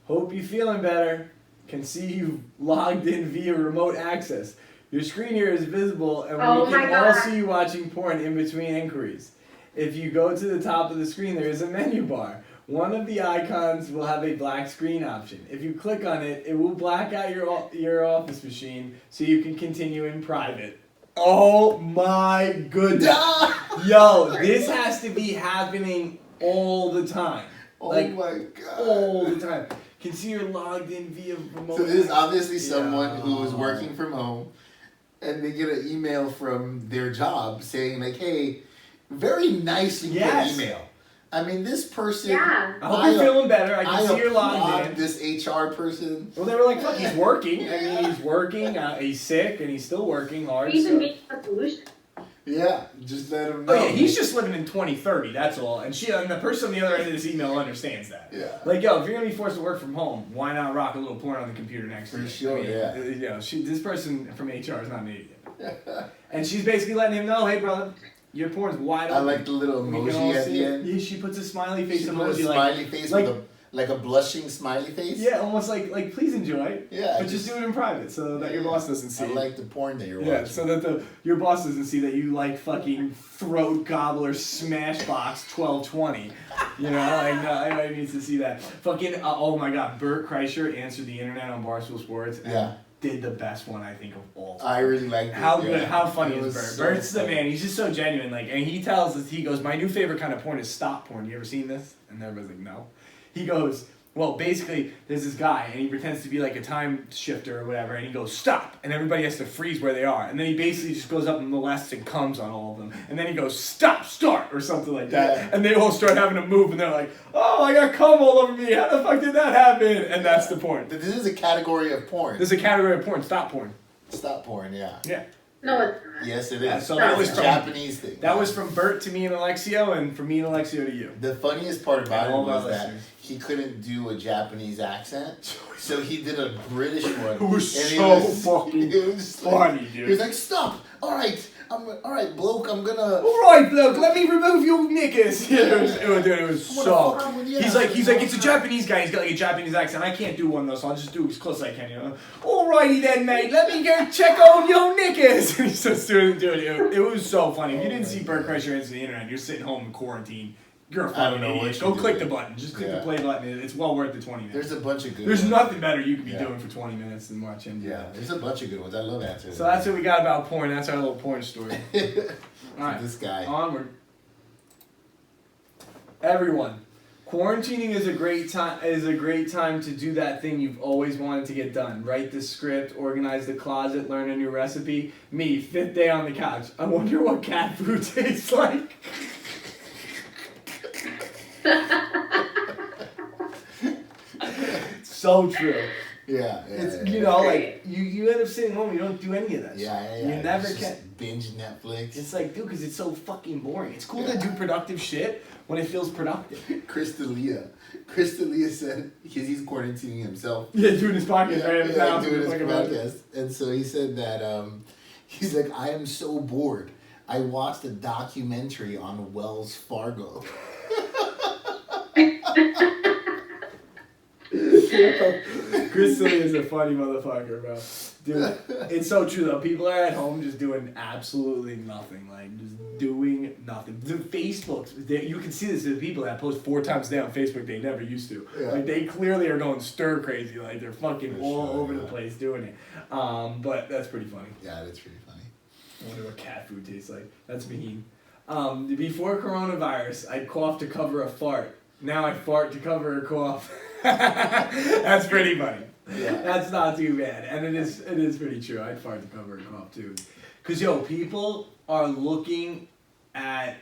Hope you're feeling better. Can see you logged in via remote access. Your screen here is visible, and we can all see you watching porn in between inquiries. If you go to the top of the screen, there is a menu bar. One of the icons will have a black screen option. If you click on it, it will black out your office machine so you can continue in private. Oh my goodness. Yo, this has to be happening all the time. Oh my God. All the time. Can see you're logged in via remote. So this is obviously someone who is working from home, and they get an email from their job saying like, hey, very nicely put email. I mean, this person. Yeah. I hope you're feeling better. I can see you're logged in. This HR person. Well, they were like, "Fuck, he's working. I mean, he's working. He's sick, and he's still working hard." He's making a solution. Yeah, just let him know. Oh yeah, he's just living in 2030. That's all. And the person on the other end of this email understands that. Yeah. Like, yo, if you're gonna be forced to work from home, why not rock a little porn on the computer next to you? For sure. I mean, this person from HR is not an idiot. And she's basically letting him know, hey, brother. Your porn's wide open. I like the little emoji at the end. Yeah, she puts a smiley face emoji. She put a smiley face with a blushing smiley face. Yeah, almost like please enjoy. Yeah. But just do it in private so that your boss doesn't see. I like the porn that you're watching. Yeah, so that your boss doesn't see that you like fucking throat gobbler Smashbox 1220. You know, like nobody needs to see that. Fucking oh my God, Bert Kreischer answered the internet on Barstool Sports. And did the best one I think of all time. I really liked it. How good, how funny is Bert? So Bert's the man. He's just so genuine. Like, and he tells us, he goes, my new favorite kind of porn is stop porn. You ever seen this? And everybody's like, no. He goes, well, basically, there's this guy, and he pretends to be like a time shifter or whatever, and he goes, stop! And everybody has to freeze where they are. And then he basically just goes up and molests and comes on all of them. And then he goes, stop, start, or something like that. Yeah. And they all start having to move, and they're like, oh, I got cum all over me. How the fuck did that happen? And that's the porn. This is a category of porn. This is a category of porn. Stop porn. Stop porn, yeah. Yeah. No, it's not. Yes, it is. Yeah, so that was a Japanese thing. That was from Bert to me and Alexio, and from me and Alexio to you. The funniest part about it was that he couldn't do a Japanese accent, so he did a British one. It was fucking funny, dude. He was like, "Stop! All right, bloke, I'm gonna." All right, bloke, let me remove your knickers. It was so. He's like, it's a Japanese guy. He's got like a Japanese accent. I can't do one though, so I'll just do it as close as I can. You know. Alrighty then, mate. Let me go check on your knickers. And he starts doing it. It was so funny. If you didn't see Bert Kreischer answer the internet, you're sitting home in quarantine. You're a fucking idiot. Go click the button. Just click the play button. It's well worth the 20 minutes. There's a bunch of good There's ones. nothing better you could be doing for 20 minutes than watching. Yeah, there's a bunch of good ones. I love that too. So that's what we got about porn. That's our little porn story. All right. This guy. Onward. Everyone, quarantining is a great time to do that thing you've always wanted to get done. Write the script, organize the closet, learn a new recipe. Me, 5th day on the couch. I wonder what cat food tastes like. So true. Yeah. It's you know like you end up sitting home. You don't do any of that. Yeah. You never can binge Netflix. It's like, dude, because it's so fucking boring. It's cool to do productive shit when it feels productive. Crystalia said, because he's quarantining himself. Yeah, doing his podcast right now. Doing his podcast. And so he said that he's like, I am so bored. I watched a documentary on Wells Fargo. Chris Silly is a funny motherfucker, bro. Dude, it's so true though. People are at home just doing absolutely nothing, like just doing nothing. The Facebooks, you can see this in the people that post 4 times a day on Facebook. They never used to. Yeah. Like they clearly are going stir crazy. Like they're fucking all over the place doing it. But that's pretty funny. Yeah, that's pretty funny. I wonder what cat food tastes like. That's Maheen. Before coronavirus, I'd cough to cover a fart. Now I fart to cover a cough. That's pretty funny. Yeah. That's not too bad. And it is pretty true. I'd fart to cover a cough too. Because, people are looking at,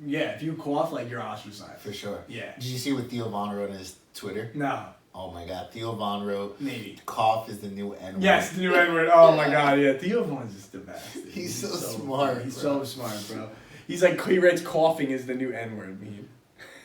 if you cough, like, you're ostracized. For sure. Yeah. Did you see what Theo Von wrote on his Twitter? No. Oh my God. Theo Von wrote, maybe. Cough is the new N-word. Yes, the new N-word. Oh my God, yeah. Theo Von's just the best. He's so smart. He's so smart, bro. He's like, he writes coughing is the new N-word meme.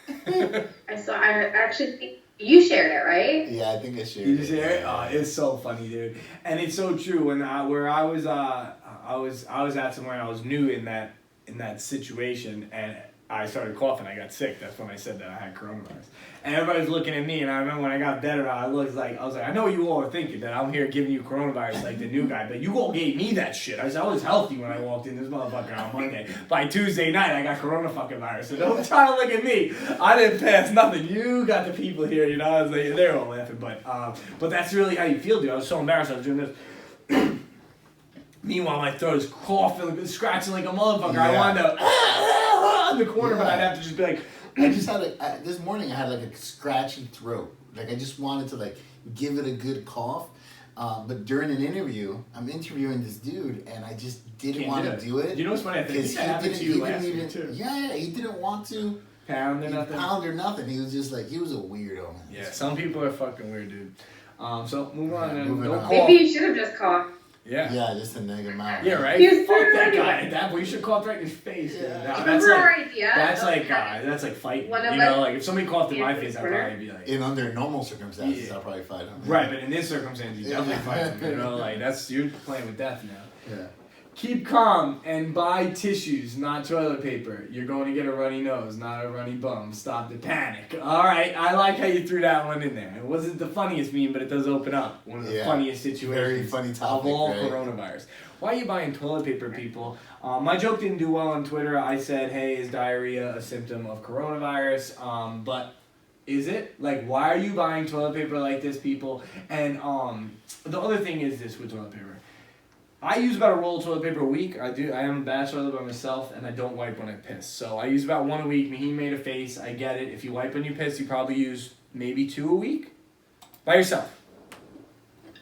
I actually think you shared it, right? Yeah, I think I shared it. You share it? Oh, it's so funny, dude. And it's so true. When I was at somewhere and I was new in that situation and I started coughing, I got sick. That's when I said that I had coronavirus. And everybody's looking at me, and I remember when I got better, I was like, I know you all are thinking that I'm here giving you coronavirus like the new guy, but you all gave me that shit. I was healthy when I walked in this motherfucker on Monday. By Tuesday night, I got coronavirus. So don't try to look at me. I didn't pass nothing. You got the people here, I was like, they're all laughing, but that's really how you feel, dude. I was so embarrassed. I was doing this. Meanwhile, my throat is coughing, scratching like a motherfucker. Yeah. I wanted to in the corner, but I'd have to just be like. I just had this morning I had like a scratchy throat. Like I just wanted to like give it a good cough. But during an interview, I'm interviewing this dude, and I just didn't want to do it. You know what's funny? I think that happened to you last week too. Yeah, he didn't want to pound or nothing. He was just like, he was a weirdo. Yeah, some people are fucking weird, dude. So move on. Maybe you should have just coughed. Yeah. Yeah, just to neg him out. Yeah, right? Fuck that guy at that point. You should cough right in his face. Yeah. No, that's like fighting. Like if somebody coughed in my face, I'd probably be like... In under normal circumstances, I'll probably fight him. Right, but in this circumstance, you definitely fight him. Like you're playing with death now. Yeah. Keep calm and buy tissues, not toilet paper. You're going to get a runny nose, not a runny bum. Stop the panic. All right, I like how you threw that one in there. It wasn't the funniest meme, but it does open up one of the funniest situations very funny topic, of all coronavirus. Why are you buying toilet paper, people? My joke didn't do well on Twitter. I said, hey, is diarrhea a symptom of coronavirus? But is it? Like, why are you buying toilet paper like this, people? And the other thing is this with toilet paper. I use about a roll of toilet paper a week. I am a bachelor by myself, and I don't wipe when I piss. So I use about 1 a week. Maheen made a face. I get it. If you wipe when you piss, you probably use maybe 2 a week by yourself.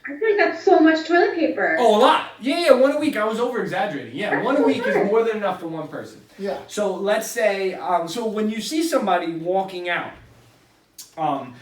I feel like that's so much toilet paper. Oh, a lot. Yeah, 1 a week. I was over-exaggerating. Yeah, 1 a week is more than enough for one person. Yeah. So let's say, so when you see somebody walking out,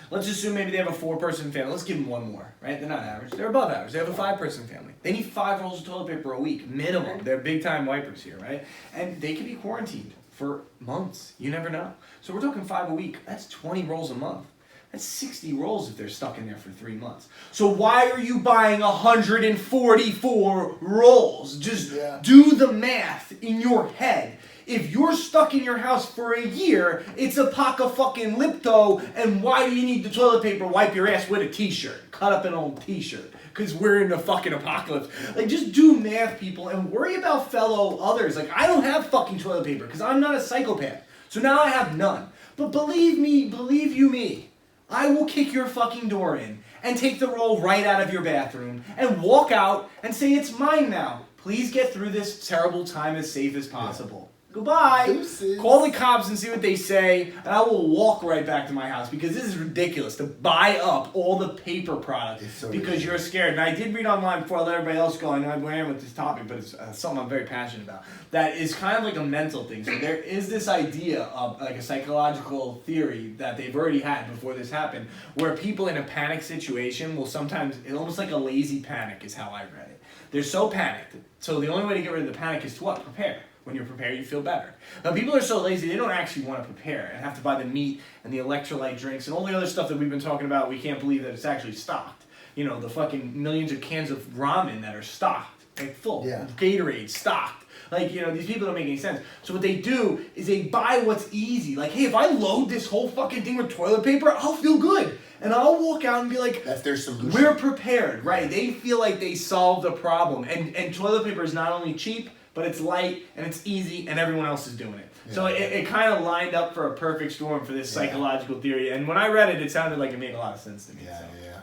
let's assume maybe they have a 4-person family. Let's give them one more, right? They're not average. They're above average. They have a 5-person family. They need 5 rolls of toilet paper a week, minimum. They're big-time wipers here, right? And they could be quarantined for months. You never know. So we're talking 5 a week. That's 20 rolls a month. That's 60 rolls if they're stuck in there for 3 months. So why are you buying 144 rolls? Just do the math in your head. If you're stuck in your house for a year, it's a pack of fucking Lipto, and why do you need the toilet paper? Wipe your ass with a t-shirt. Cut up an old t-shirt. Because we're in the fucking apocalypse. Like, just do math, people, and worry about fellow others. Like, I don't have fucking toilet paper, because I'm not a psychopath. So now I have none. But believe you me, I will kick your fucking door in, and take the roll right out of your bathroom, and walk out, and say it's mine now. Please get through this terrible time as safe as possible. Goodbye. Deuces. Call the cops and see what they say, and I will walk right back to my house because this is ridiculous to buy up all the paper products because you're scared. And I did read online before I let everybody else go. I know I'm going with this topic, but it's something I'm very passionate about. That is kind of like a mental thing. So there is this idea of like a psychological theory that they've already had before this happened, where people in a panic situation will sometimes, it's almost like a lazy panic is how I read it. They're so panicked. So the only way to get rid of the panic is to what? Prepare. When you're prepared, you feel better. Now, people are so lazy, they don't actually want to prepare and have to buy the meat and the electrolyte drinks and all the other stuff that we've been talking about. We can't believe that it's actually stocked. The fucking millions of cans of ramen that are stocked. like full. Yeah. Gatorade, stocked. Like, you know, these people don't make any sense. So what they do is they buy what's easy. Like, hey, if I load this whole fucking thing with toilet paper, I'll feel good. And I'll walk out and be like, that's their solution. We're prepared, right? They feel like they solved the problem. And toilet paper is not only cheap, but it's light and it's easy and everyone else is doing it. Yeah. So it kind of lined up for a perfect storm for this psychological theory. And when I read it, it sounded like it made a lot of sense to me. Yeah, so. yeah.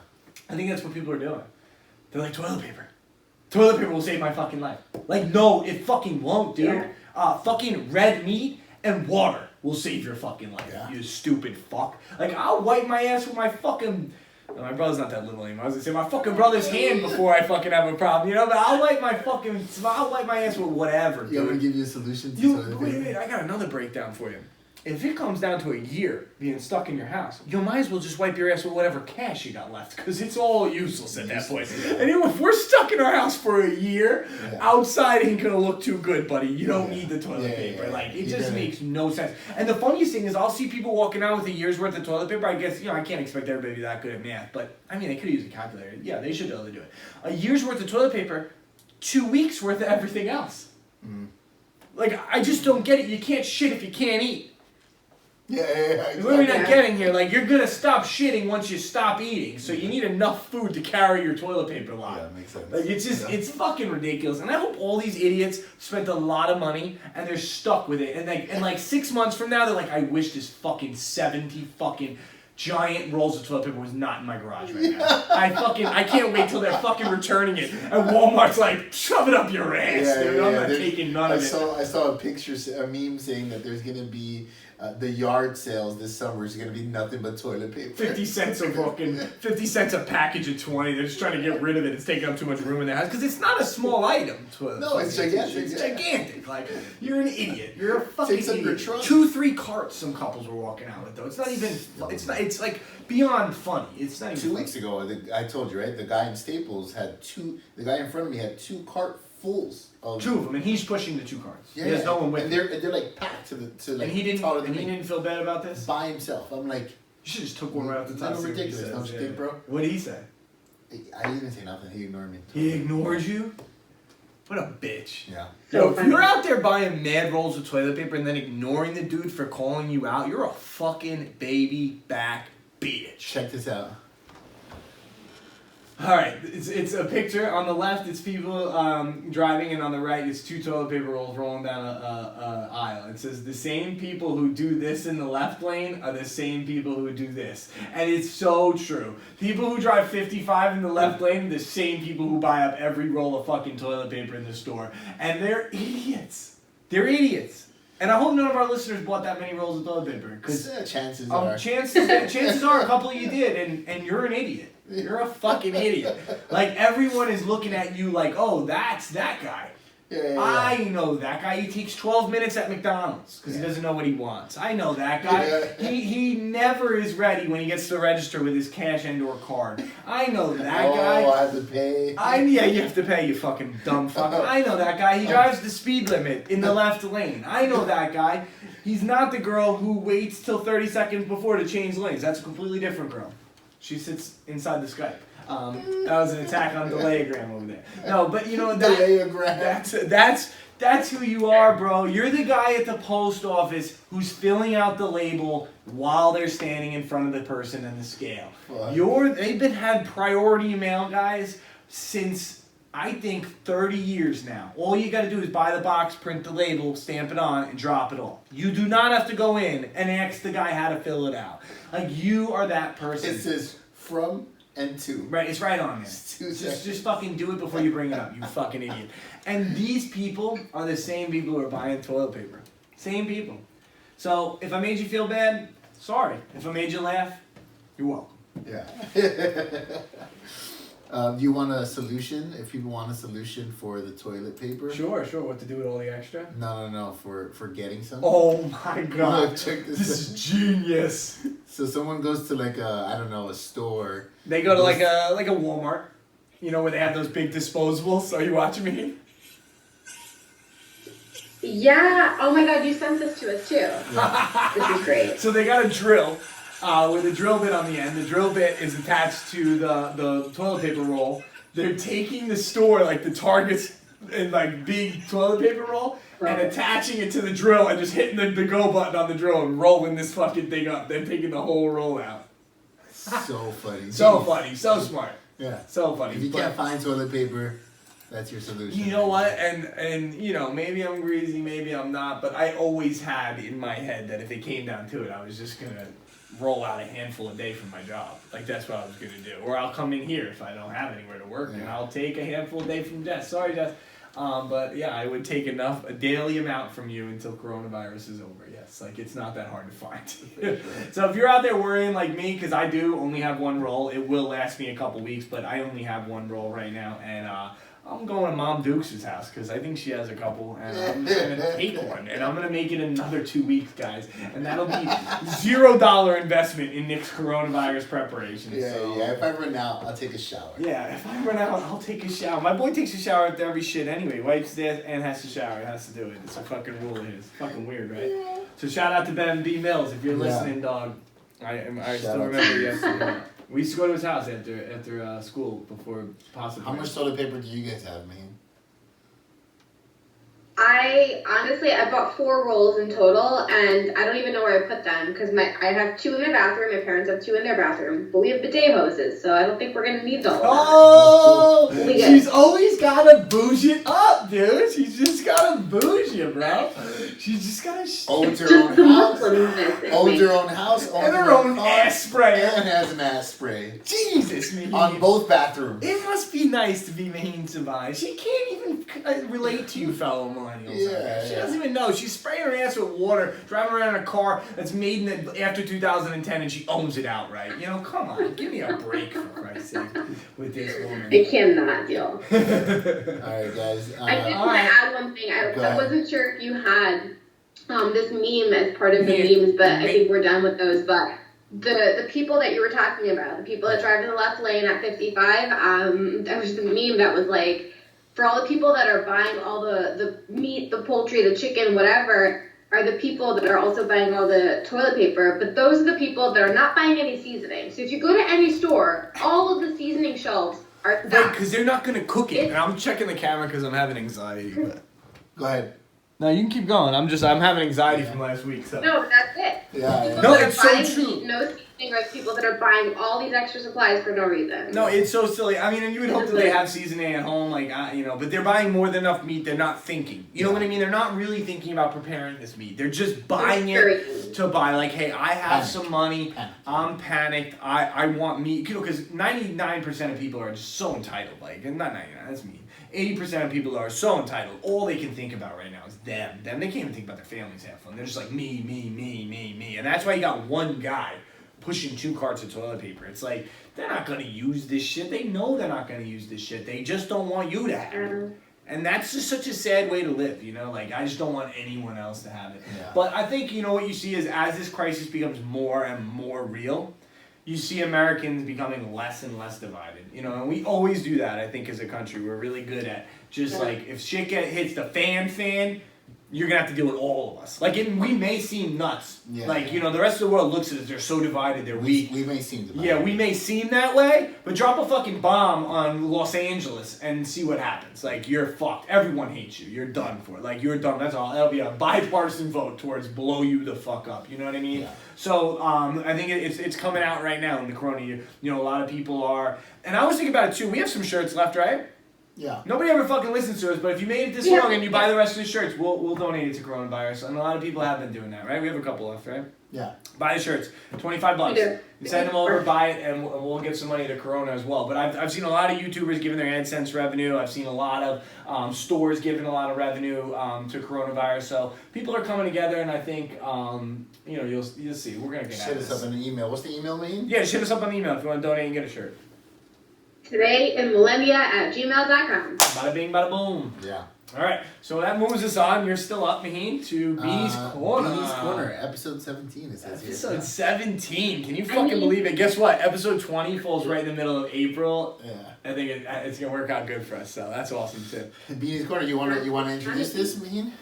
I think that's what people are doing. They're like, toilet paper. Toilet paper will save my fucking life. Like, no, it fucking won't, dude. Yeah. Fucking red meat and water will save your fucking life, you stupid fuck. Like, I'll wipe my ass with my fucking... No, my brother's not that little anymore. I was gonna say my fucking brother's hand before I fucking have a problem, you know? But I'll wipe my ass with whatever, dude. You want me to give you a solution to toilet paper? Wait, I got another breakdown for you. If it comes down to a year being stuck in your house, you might as well just wipe your ass with whatever cash you got left, because it's all useless at that point. And if we're stuck in our house for a year, outside ain't gonna look too good, buddy. You don't need the toilet paper. Like, it just makes no sense. And the funniest thing is, I'll see people walking out with a year's worth of toilet paper. I guess, you know, I can't expect everybody to be that good at math, but I mean, they could use a calculator. Yeah, they should be able to do it. A year's worth of toilet paper, 2 weeks worth of everything else. Mm. Like, I just don't get it. You can't shit if you can't eat. Yeah, exactly. What are we not getting here? Like, you're gonna stop shitting once you stop eating, so you need enough food to carry your toilet paper lot. Yeah, makes sense. Like, it's just, it's fucking ridiculous. And I hope all these idiots spent a lot of money and they're stuck with it. And like 6 months from now, they're like, I wish this fucking 70 fucking giant rolls of toilet paper was not in my garage right now. I can't wait till they're fucking returning it. And Walmart's like, shove it up your ass, dude. I'm not taking none of it. I saw a picture, a meme saying that there's gonna be the yard sales this summer is going to be nothing but toilet paper. 50 cents a package of 20. They're just trying to get rid of it. It's taking up too much room in their house because it's not a small item. No, it's gigantic. It's gigantic. Like, you're an idiot. You're a fucking idiot. Your trunk. 2-3 carts some couples were walking out with though. It's not even. It's like beyond funny. It's not even. 2 weeks ago, I told you, right? The guy in Staples had two. The guy in front of me had 2 carts fulls of 2 of them, and he's pushing the 2 carts. Yeah, there's no one with him. And they're like packed to like. And he didn't feel bad about this by himself. I'm like, you should just took one right off the top. That's ridiculous. Don't you think, bro? What did he say? I didn't say nothing. He ignored me. He ignored you? What a bitch. Yeah. Yo, if you're out there buying mad rolls of toilet paper and then ignoring the dude for calling you out, you're a fucking baby back bitch. Check this out. Alright, it's a picture. On the left, it's people driving, and on the right, it's 2 toilet paper rolls rolling down a aisle. It says, the same people who do this in the left lane are the same people who do this. And it's so true. People who drive 55 in the left lane are the same people who buy up every roll of fucking toilet paper in the store. And they're idiots. They're idiots. And I hope none of our listeners bought that many rolls of toilet paper. Because chances are. Chances are a couple of you did, and you're an idiot. You're a fucking idiot. Like, everyone is looking at you like, oh, that's that guy. Yeah. I know that guy. He takes 12 minutes at McDonald's because he doesn't know what he wants. I know that guy. Yeah. He never is ready when he gets to the register with his cash and/or card. I know that guy. Oh, I have to pay. Yeah, you have to pay, you fucking dumb fuck. I know that guy. He drives the speed limit in the left lane. I know that guy. He's not the girl who waits till 30 seconds before to change lanes. That's a completely different girl. She sits inside the Skype. That was an attack on Delayagram over there. No, but you know that's who you are, bro. You're the guy at the post office who's filling out the label while they're standing in front of the person in the scale. They've had priority mail guys since I think 30 years now. All you got to do is buy the box, print the label, stamp it on, and drop it off. You do not have to go in and ask the guy how to fill it out. Like, you are that person. It says from and to. Right, it's right on there. Just fucking do it before you bring it up, you fucking idiot. And these people are the same people who are buying toilet paper. Same people. So, if I made you feel bad, sorry. If I made you laugh, you're welcome. Yeah. Do you want a solution? If people want a solution for the toilet paper? Sure. What to do with all the extra? No. For getting some. Oh my god. Look, check this is genius. So someone goes to like a store. They go to like a Walmart. You know, where they have those big disposables. Are you watching me? Yeah. Oh my god, you sent this to us too. Yeah. This is great. So they got a drill. With a drill bit on the end. The drill bit is attached to the toilet paper roll. They're taking the store, like the Target's in like big toilet paper roll and attaching it to the drill and just hitting the go button on the drill and rolling this fucking thing up, then taking the whole roll out. So funny. So funny. So smart. Yeah. So funny. If you can't find toilet paper, that's your solution. You know what? And you know, maybe I'm greasy, maybe I'm not, but I always had in my head that if it came down to it, I was just gonna roll out a handful a day from my job. Like that's what I was gonna do. Or I'll come in here if I don't have anywhere to work, and I'll take a handful a day from Jess. Sorry, Jess. But yeah, I would take a daily amount from you until coronavirus is over. Yes, like it's not that hard to find. So if you're out there worrying like me, because I do only have one roll, it will last me a couple weeks, but I only have one roll right now, and I'm going to Mom Dukes' house because I think she has a couple, and I'm just going to take one, and I'm going to make it another 2 weeks, guys, and that'll be $0 investment in Nick's coronavirus preparation. Yeah, so. yeah. If I run out, I'll take a shower. Yeah, if I run out, I'll take a shower. My boy takes a shower after every shit anyway. Wipes his ass and has to shower. He has to do it. It's a fucking rule of his. Fucking weird, right? Yeah. So shout out to Ben B. Mills if you're listening, dog. I still remember yesterday. We used to go to his house after school before possibly. How much toilet paper do you guys have, man? I bought 4 rolls in total, and I don't even know where I put them because I have 2 in their bathroom. My parents have 2 in their bathroom, but we have bidet hoses, so I don't think we're gonna need those. Oh, she's always gotta bougie it up, dude. She's just gotta bougie it, bro. She's just gotta owns her own house, owns her own house, and her own ass spray, and has an ass spray. Jesus, Maheen. On both bathrooms. It must be nice to be Maheen Savai. She can't even relate to you, fellow millennials. Yeah, she doesn't even know. She's spraying her ass with water, driving around in a car that's made after 2010, and she owns it outright. You know, come on, give me a break for Christ's sake with this woman. I cannot deal. All right, guys. I did want to add one thing. I wasn't sure if you had this meme as part of the memes, but I think we're done with those. But the people that you were talking about, the people that drive in the left lane at 55, there was a meme that was like, for all the people that are buying all the meat, the poultry, the chicken, whatever, are the people that are also buying all the toilet paper. But those are the people that are not buying any seasoning. So if you go to any store, all of the seasoning shelves are stocked. Right, because they're not going to cook it. And I'm checking the camera because I'm having anxiety. But. Go ahead. No, you can keep going. I'm having anxiety from last week. So. No, but that's it. Yeah. No, it's so true. No seasoning are the people that are buying all these extra supplies for no reason. No, it's so silly. I mean, and you would hope that they have seasoning at home, like, but they're buying more than enough meat. They're not thinking. You know what I mean? They're not really thinking about preparing this meat. They're just buying it to buy. Like, hey, I have some money. I'm panicked. I want meat. You know, because 99% of people are just so entitled. Like, not 99, that's mean. 80% of people are so entitled. All they can think about right now is them. They can't even think about their families half of them. They're just like me. And that's why you got one guy pushing 2 carts of toilet paper. It's like, they're not going to use this shit. They know they're not going to use this shit. They just don't want you to have it. And that's just such a sad way to live, you know? Like, I just don't want anyone else to have it. Yeah. But I think, you know, what you see is as this crisis becomes more and more real, you see Americans becoming less and less divided. You know, and we always do that, I think, as a country. We're really good at just, like, if shit hits the fan, you're going to have to deal with all of us. Like, we may seem nuts. Yeah, like, you know, the rest of the world looks at us, they're so divided, they're weak. We may seem divided. Yeah, we may seem that way, but drop a fucking bomb on Los Angeles and see what happens. Like, you're fucked. Everyone hates you. You're done for. Like, you're done. That's all. That'll be a bipartisan vote towards blow you the fuck up. You know what I mean? Yeah. So, I think it's coming out right now in the corona. You know, a lot of people are... And I was thinking about it, too. We have some shirts left, right? Yeah. Nobody ever fucking listens to us, but if you made it this long and you buy the rest of the shirts, we'll donate it to coronavirus. And a lot of people have been doing that, right? We have a couple left, right? Yeah. Buy the shirts, $25. You send them over, buy it, and we'll give some money to Corona as well. But I've seen a lot of YouTubers giving their AdSense revenue. I've seen a lot of stores giving a lot of revenue to coronavirus. So people are coming together, and I think you know you'll see. We're gonna get shit us up in an email. What's the email mean? Yeah, shit us up on the email if you want to donate and get a shirt. Today in Millenia@gmail.com. Bada bing, bada boom. Yeah. All right, so that moves us on. You're still up, Maheen, to Beeny's Corner. Beeny's Corner, episode 17. It says episode 17. Can you fucking believe it? Guess what? Episode 20 falls right in the middle of April. Yeah. I think it's gonna work out good for us. So that's awesome too. Beeny's Corner. You wanna introduce this, Maheen?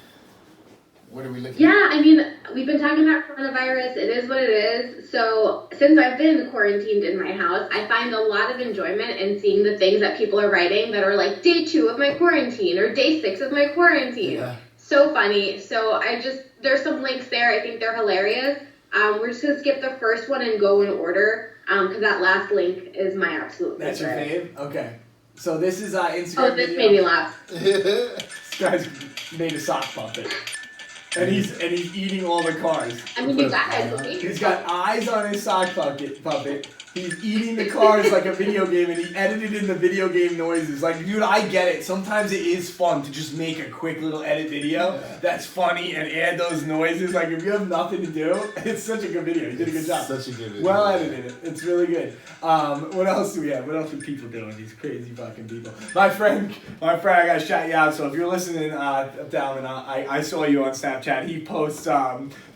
What are we looking Yeah, I mean, we've been talking about coronavirus. It is what it is. So since I've been quarantined in my house, I find a lot of enjoyment in seeing the things that people are writing that are like day 2 of my quarantine or day 6 of my quarantine. Yeah. So funny. So there's some links there. I think they're hilarious. We're just going to skip the first one and go in order because that last link is my absolute favorite. That's your fave? Okay. So this is Instagram Oh, this video. made me laugh. This guy's made a sock puppet. And he's eating all the cars. I mean, you guys. He's got eyes on his sock puppet. He's eating the cars like a video game, and he edited in the video game noises. Like, dude, I get it. Sometimes it is fun to just make a quick little edit video that's funny and add those noises. Like, if you have nothing to do, it's such a good video. He did a good job. Such a good video. Well edited. It's really good. What else do we have? What else are people doing? These crazy fucking people. My friend, I gotta shout you out. So if you're listening down, and I saw you on Snapchat. He posts.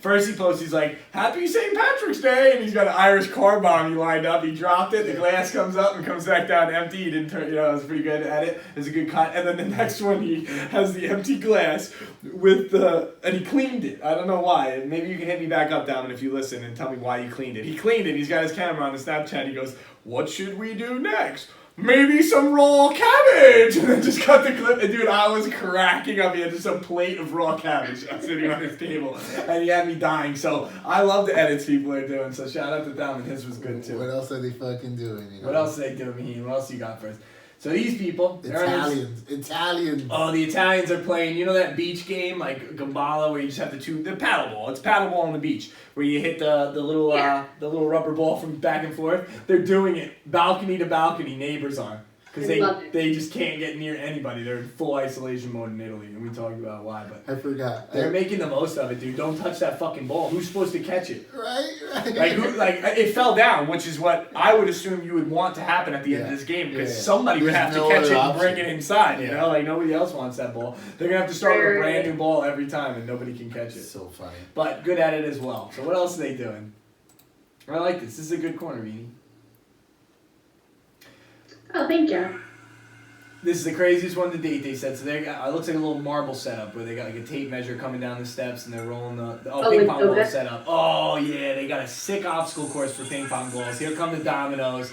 First he posts, he's like, Happy St. Patrick's Day, and he's got an Irish car bomb he lined up. He dropped it, the glass comes up and comes back down empty. He didn't turn, it was pretty good at it. It was a good cut. And then the next one, he has the empty glass and he cleaned it. I don't know why. Maybe you can hit me back up, Down, if you listen and tell me why you cleaned it. He cleaned it. He's got his camera on the Snapchat. He goes, What should we do next? Maybe some raw cabbage! And then just cut the clip. And dude, I was cracking up. He had just a plate of raw cabbage sitting on his table. And he had me dying. So I love the edits people are doing. So shout out to them. And his was good too. What else are they fucking doing? What else are they doing, Maheen? What else you got first? So these people... Italians. Oh, the Italians are playing, you know that beach game, like Gambala, where you just have the paddleball. It's paddleball on the beach, where you hit the little rubber ball from back and forth. They're doing it balcony to balcony, neighbors are. Because they just can't get near anybody. They're in full isolation mode in Italy, and we talked about why, but... I forgot. They're making the most of it, dude. Don't touch that fucking ball. Who's supposed to catch it? Right. It fell down, which is what I would assume you would want to happen at the end of this game, because somebody would have to catch it and bring it inside, you know? Like, nobody else wants that ball. They're going to have to start with a brand new ball every time, and nobody can catch it. So funny. But good at it as well. So what else are they doing? I like this. This is a good corner, Beeny. Oh, thank you. This is the craziest one to date, they said. So they got, it looks like a little marble setup where they got like a tape measure coming down the steps and they're rolling the ping pong ball setup. Oh yeah, they got a sick obstacle course for ping pong balls. Here come the dominoes.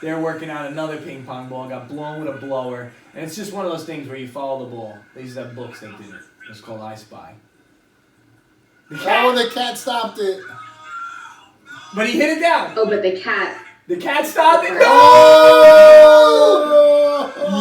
They're working out another ping pong ball. Got blown with a blower, and it's just one of those things where you follow the ball. They used to have books that did it. It's called I Spy. The cat stopped it. But he hit it down. Oh, but the cat stopped it. No!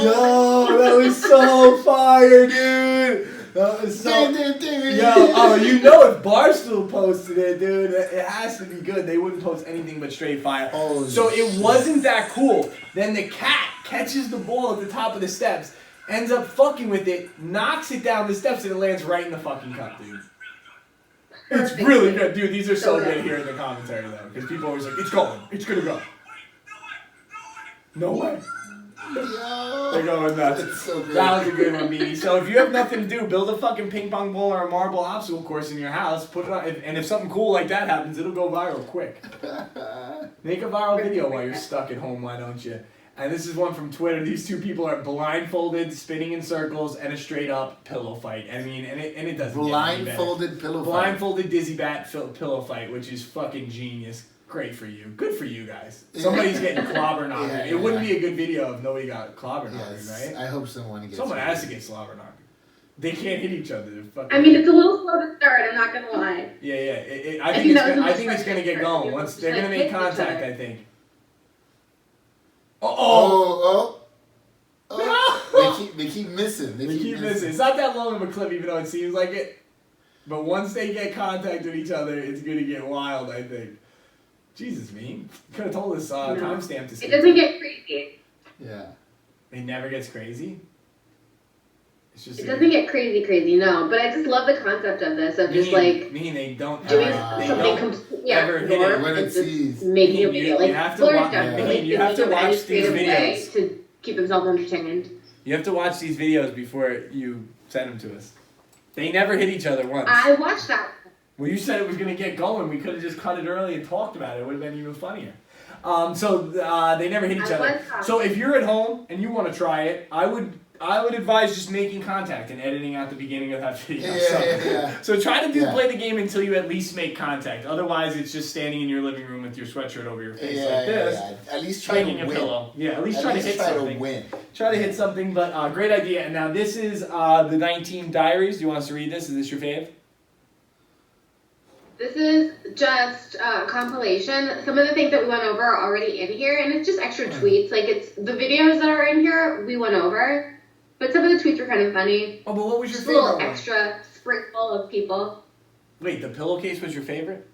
Yo, that was so fire, dude. That was so... you know if Barstool posted it, dude, it has to be good. They wouldn't post anything but straight fire. So it wasn't that cool. Then the cat catches the ball at the top of the steps, ends up fucking with it, knocks it down the steps, and it lands right in the fucking cup, dude. It's really good. Dude, these are so good here in the commentary, though, because people are always like, it's going. It's going to go. No way. They're going nuts. So good. That was a good one, Beeny. So if you have nothing to do, build a fucking ping pong ball or a marble obstacle course in your house, put it on, and if something cool like that happens, it'll go viral quick. Make a viral video while you're stuck at home, why don't you? And this is one from Twitter. These two people are blindfolded, spinning in circles, and a straight up pillow fight. I mean, and it doesn't blindfolded pillow fight. Blindfolded dizzy bat pillow fight, which is fucking genius. Great for you. Good for you guys. Somebody's getting clobber knocked. It wouldn't be a good video if nobody got clobber knocked, right? I hope someone gets. Someone has to get slobber knocked. They can't hit each other. I mean, it's a little slow to start. I'm not gonna lie. Yeah. I think it's gonna get going once they're gonna make contact. I think. They keep missing. They keep missing. It's not that long of a clip, even though it seems like it. But once they get contact with each other, it's gonna get wild. I think. Jesus, man. Could have told us timestamp to see. It doesn't get crazy. Yeah. It never gets crazy? It doesn't get crazy, no. But I just love the concept of this, of just like... they don't doing something completely ever hit it when it sees. Making a video. You have to watch these videos. To keep himself entertained. You have to watch these videos before you send them to us. They never hit each other once. I watched that. Well, you said it was going to get going. We could have just cut it early and talked about it. It would have been even funnier. So they never hit each other. So if you're at home and you want to try it, I would I would advise just making contact and editing out the beginning of that video. Yeah. So try to play the game until you at least make contact. Otherwise, it's just standing in your living room with your sweatshirt over your face like this. At least try to win. A pillow. Yeah, at least try to hit something. Win. Try to hit something, but great idea. And now this is the 19 Diaries. Do you want us to read this? Is this your fave? This is just a compilation. Some of the things that we went over are already in here, and it's just extra tweets. Like, it's the videos that are in here we went over. But some of the tweets were kind of funny. Oh, but what was your just favorite? A little extra sprinkle of people. Wait, the pillowcase was your favorite?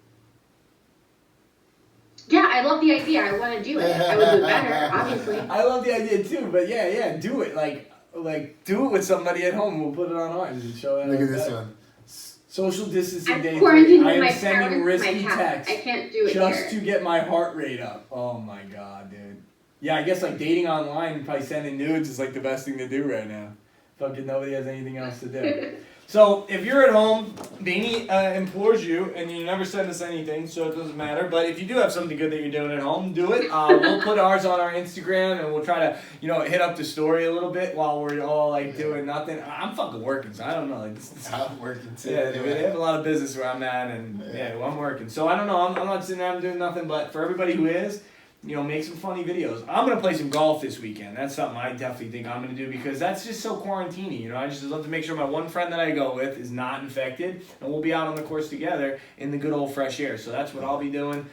Yeah, I love the idea. I want to do it. I would do it better, obviously. I love the idea too, but yeah, do it. Like do it with somebody at home. We'll put it on ours and show it. Look at this one. Social distancing day 3. quarantined I with am my sending parents, risky my cat. texts I can't do it just here. to get my heart rate up. Oh my god, dude. Yeah, I guess like dating online, probably sending nudes is like the best thing to do right now. Fucking nobody has anything else to do. So if you're at home, Beeny implores you, and you never send us anything, so it doesn't matter. But if you do have something good that you're doing at home, do it. We'll put ours on our Instagram, and we'll try to, hit up the story a little bit while we're all like doing nothing. I'm fucking working, so I don't know. Like I'm working too. Yeah, they have a lot of business where I'm at, and well, I'm working. So I don't know. I'm not sitting there doing nothing. But for everybody who is, make some funny videos. I'm going to play some golf this weekend. That's something I definitely think I'm going to do because that's just so quarantine-y. I just love to make sure my one friend that I go with is not infected, and we'll be out on the course together in the good old fresh air. So that's what I'll be doing,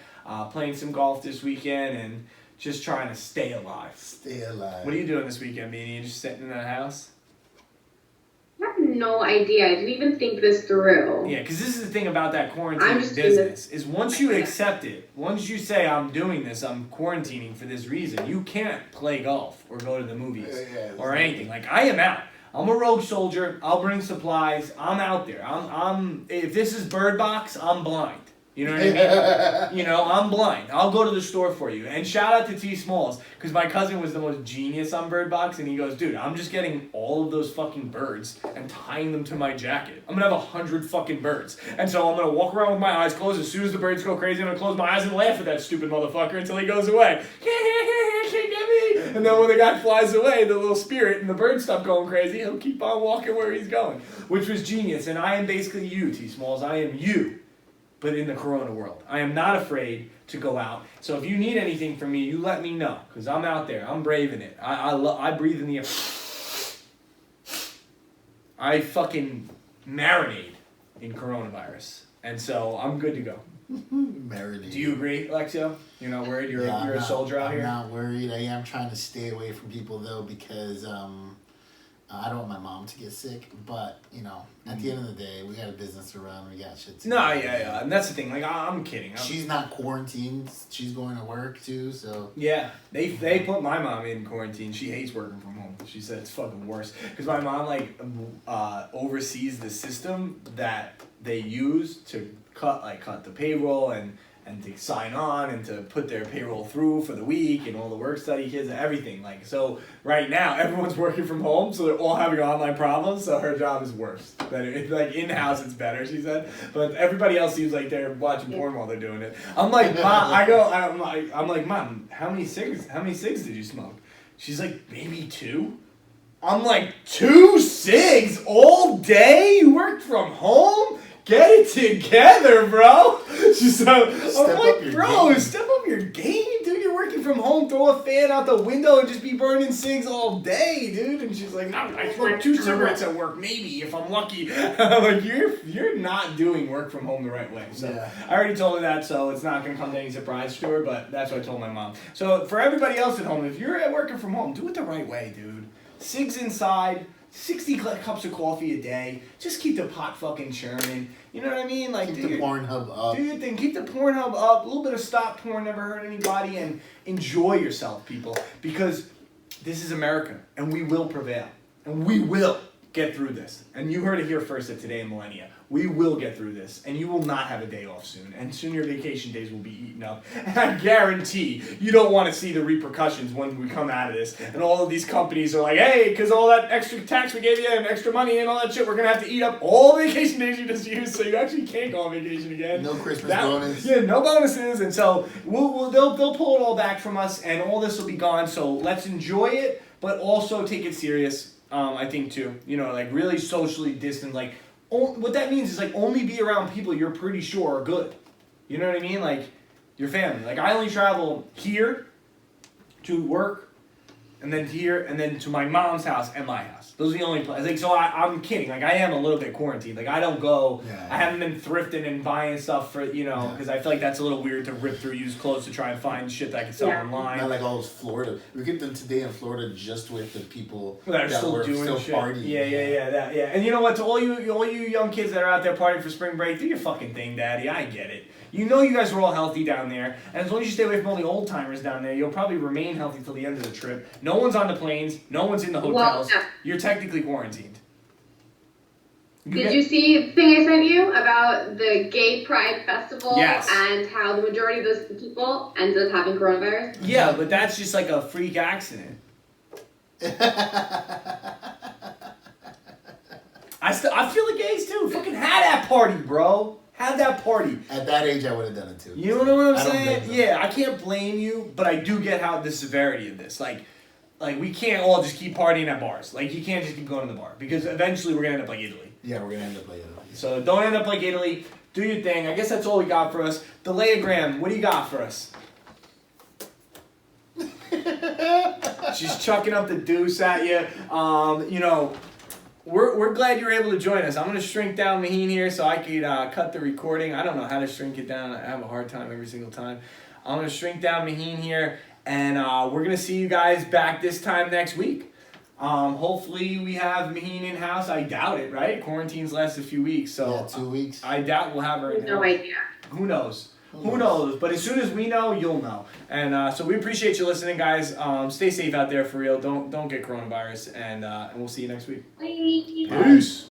playing some golf this weekend and just trying to stay alive. Stay alive. What are you doing this weekend, Beeny? You just sitting in the house? I have no idea. I didn't even think this through. Yeah, because this is the thing about that quarantine business, is once you accept it, once you say, I'm doing this, I'm quarantining for this reason, you can't play golf or go to the movies or anything. Like, I am out. I'm a rogue soldier. I'll bring supplies. I'm out there. If this is Bird Box, I'm blind. You know what I mean? I'm blind. I'll go to the store for you. And shout out to T Smalls, because my cousin was the most genius on Bird Box, and he goes, dude, I'm just getting all of those fucking birds and tying them to my jacket. I'm gonna have 100 fucking birds. And so I'm gonna walk around with my eyes closed. As soon as the birds go crazy, I'm gonna close my eyes and laugh at that stupid motherfucker until he goes away. Can't get me. And then when the guy flies away, the little spirit and the birds stop going crazy, he'll keep on walking where he's going. Which was genius. And I am basically you, T Smalls. I am you. But in the corona world. I am not afraid to go out. So if you need anything from me, you let me know. Because I'm out there. I'm braving it. I breathe in the air. I fucking marinate in coronavirus. And so I'm good to go. Marinate. Do you agree, Alexio? You're not worried? You're a soldier out here? I'm not worried. I am trying to stay away from people, though, because I don't want my mom to get sick, but, at the end of the day, we got a business to run, we got shit to do. No, yeah, and that's the thing, like, I'm kidding. She's not quarantined, she's going to work, too, so... Yeah, they put my mom in quarantine. She hates working from home. She said it's fucking worse. Because my mom, oversees the system that they use to cut the payroll and to sign on and to put their payroll through for the week and all the work study kids and everything. So right now everyone's working from home, so they're all having online problems. So her job is worse. In-house it's better, she said. But everybody else seems like they're watching porn while they're doing it. I'm like, Mom, I'm like, Mom, how many cigs did you smoke? She's like, maybe 2. I'm like, 2 cigs all day? You worked from home? Get it together, bro. She's I'm like, bro, step up your game, dude. You're working from home. Throw a fan out the window and just be burning cigs all day, dude. And she's like, no, I smoke 2 cigarettes at work, maybe, if I'm lucky. I'm like, you're not doing work from home the right way. So I already told her that, so it's not going to come to any surprise to her, but that's what I told my mom. So for everybody else at home, if you're working from home, do it the right way, dude. Cigs inside. 60 cups of coffee a day. Just keep the pot fucking churning. You know what I mean? Like, keep the Pornhub up. Do your thing. Keep the Pornhub up. A little bit of stop porn never hurt anybody. And enjoy yourself, people. Because this is America. And we will prevail. And we will get through this. And you heard it here first at Today in Millenia. We will get through this, and you will not have a day off soon. And soon your vacation days will be eaten up. And I guarantee you don't want to see the repercussions when we come out of this. And all of these companies are like, hey, because all that extra tax we gave you and extra money and all that shit, we're going to have to eat up all the vacation days you just used, so you actually can't go on vacation again. No Christmas bonus. Yeah, no bonuses. And so they'll pull it all back from us, and all this will be gone. So let's enjoy it, but also take it serious. I think too. You know, like really socially distant. Like, what that means is like only be around people you're pretty sure are good. You know what I mean? Like your family. Like I only travel here to work, and then here, and then to my mom's house and my house. Those are the only places. Like, so I'm kidding. Like, I am a little bit quarantined. Like, I don't go. Yeah. I haven't been thrifting and buying stuff for, you know, because I feel like that's a little weird to rip through used clothes to try and find shit that I can sell online. Not like all those Florida. We get them today in Florida just with the people that are still doing still shit. partying. Yeah. And you know what? To all you young kids that are out there partying for spring break, do your fucking thing, Daddy. I get it. You know you guys are all healthy down there, and as long as you stay away from all the old timers down there, you'll probably remain healthy till the end of the trip. No one's on the planes, no one's in the hotels. Well, You're technically quarantined. Did you see the thing I sent you about the Gay Pride Festival and how the majority of those people ended up having coronavirus? Yeah, but that's just like a freak accident. I feel the gays too. Fucking had that party, bro. Have that party. At that age, I would have done it too. You know what I'm saying? Yeah, I can't blame you, but I do get how the severity of this. Like we can't all just keep partying at bars. Like you can't just keep going to the bar because eventually we're gonna end up like Italy. Yeah, we're gonna end up like Italy. So don't end up like Italy. Do your thing. I guess that's all we got for us. Deleagram, what do you got for us? She's chucking up the deuce at you. You know. We're glad you're able to join us. I'm going to shrink down Maheen here so I could cut the recording. I don't know how to shrink it down. I have a hard time every single time. I'm going to shrink down Maheen here, and we're going to see you guys back this time next week. Hopefully we have Maheen in-house. I doubt it, right? Quarantines last a few weeks. So yeah, 2 weeks. I doubt we'll have her in-house. No idea. Who knows? Who knows? But as soon as we know, you'll know. And so we appreciate you listening, guys. Stay safe out there for real. Don't get coronavirus, and we'll see you next week. Bye. Peace.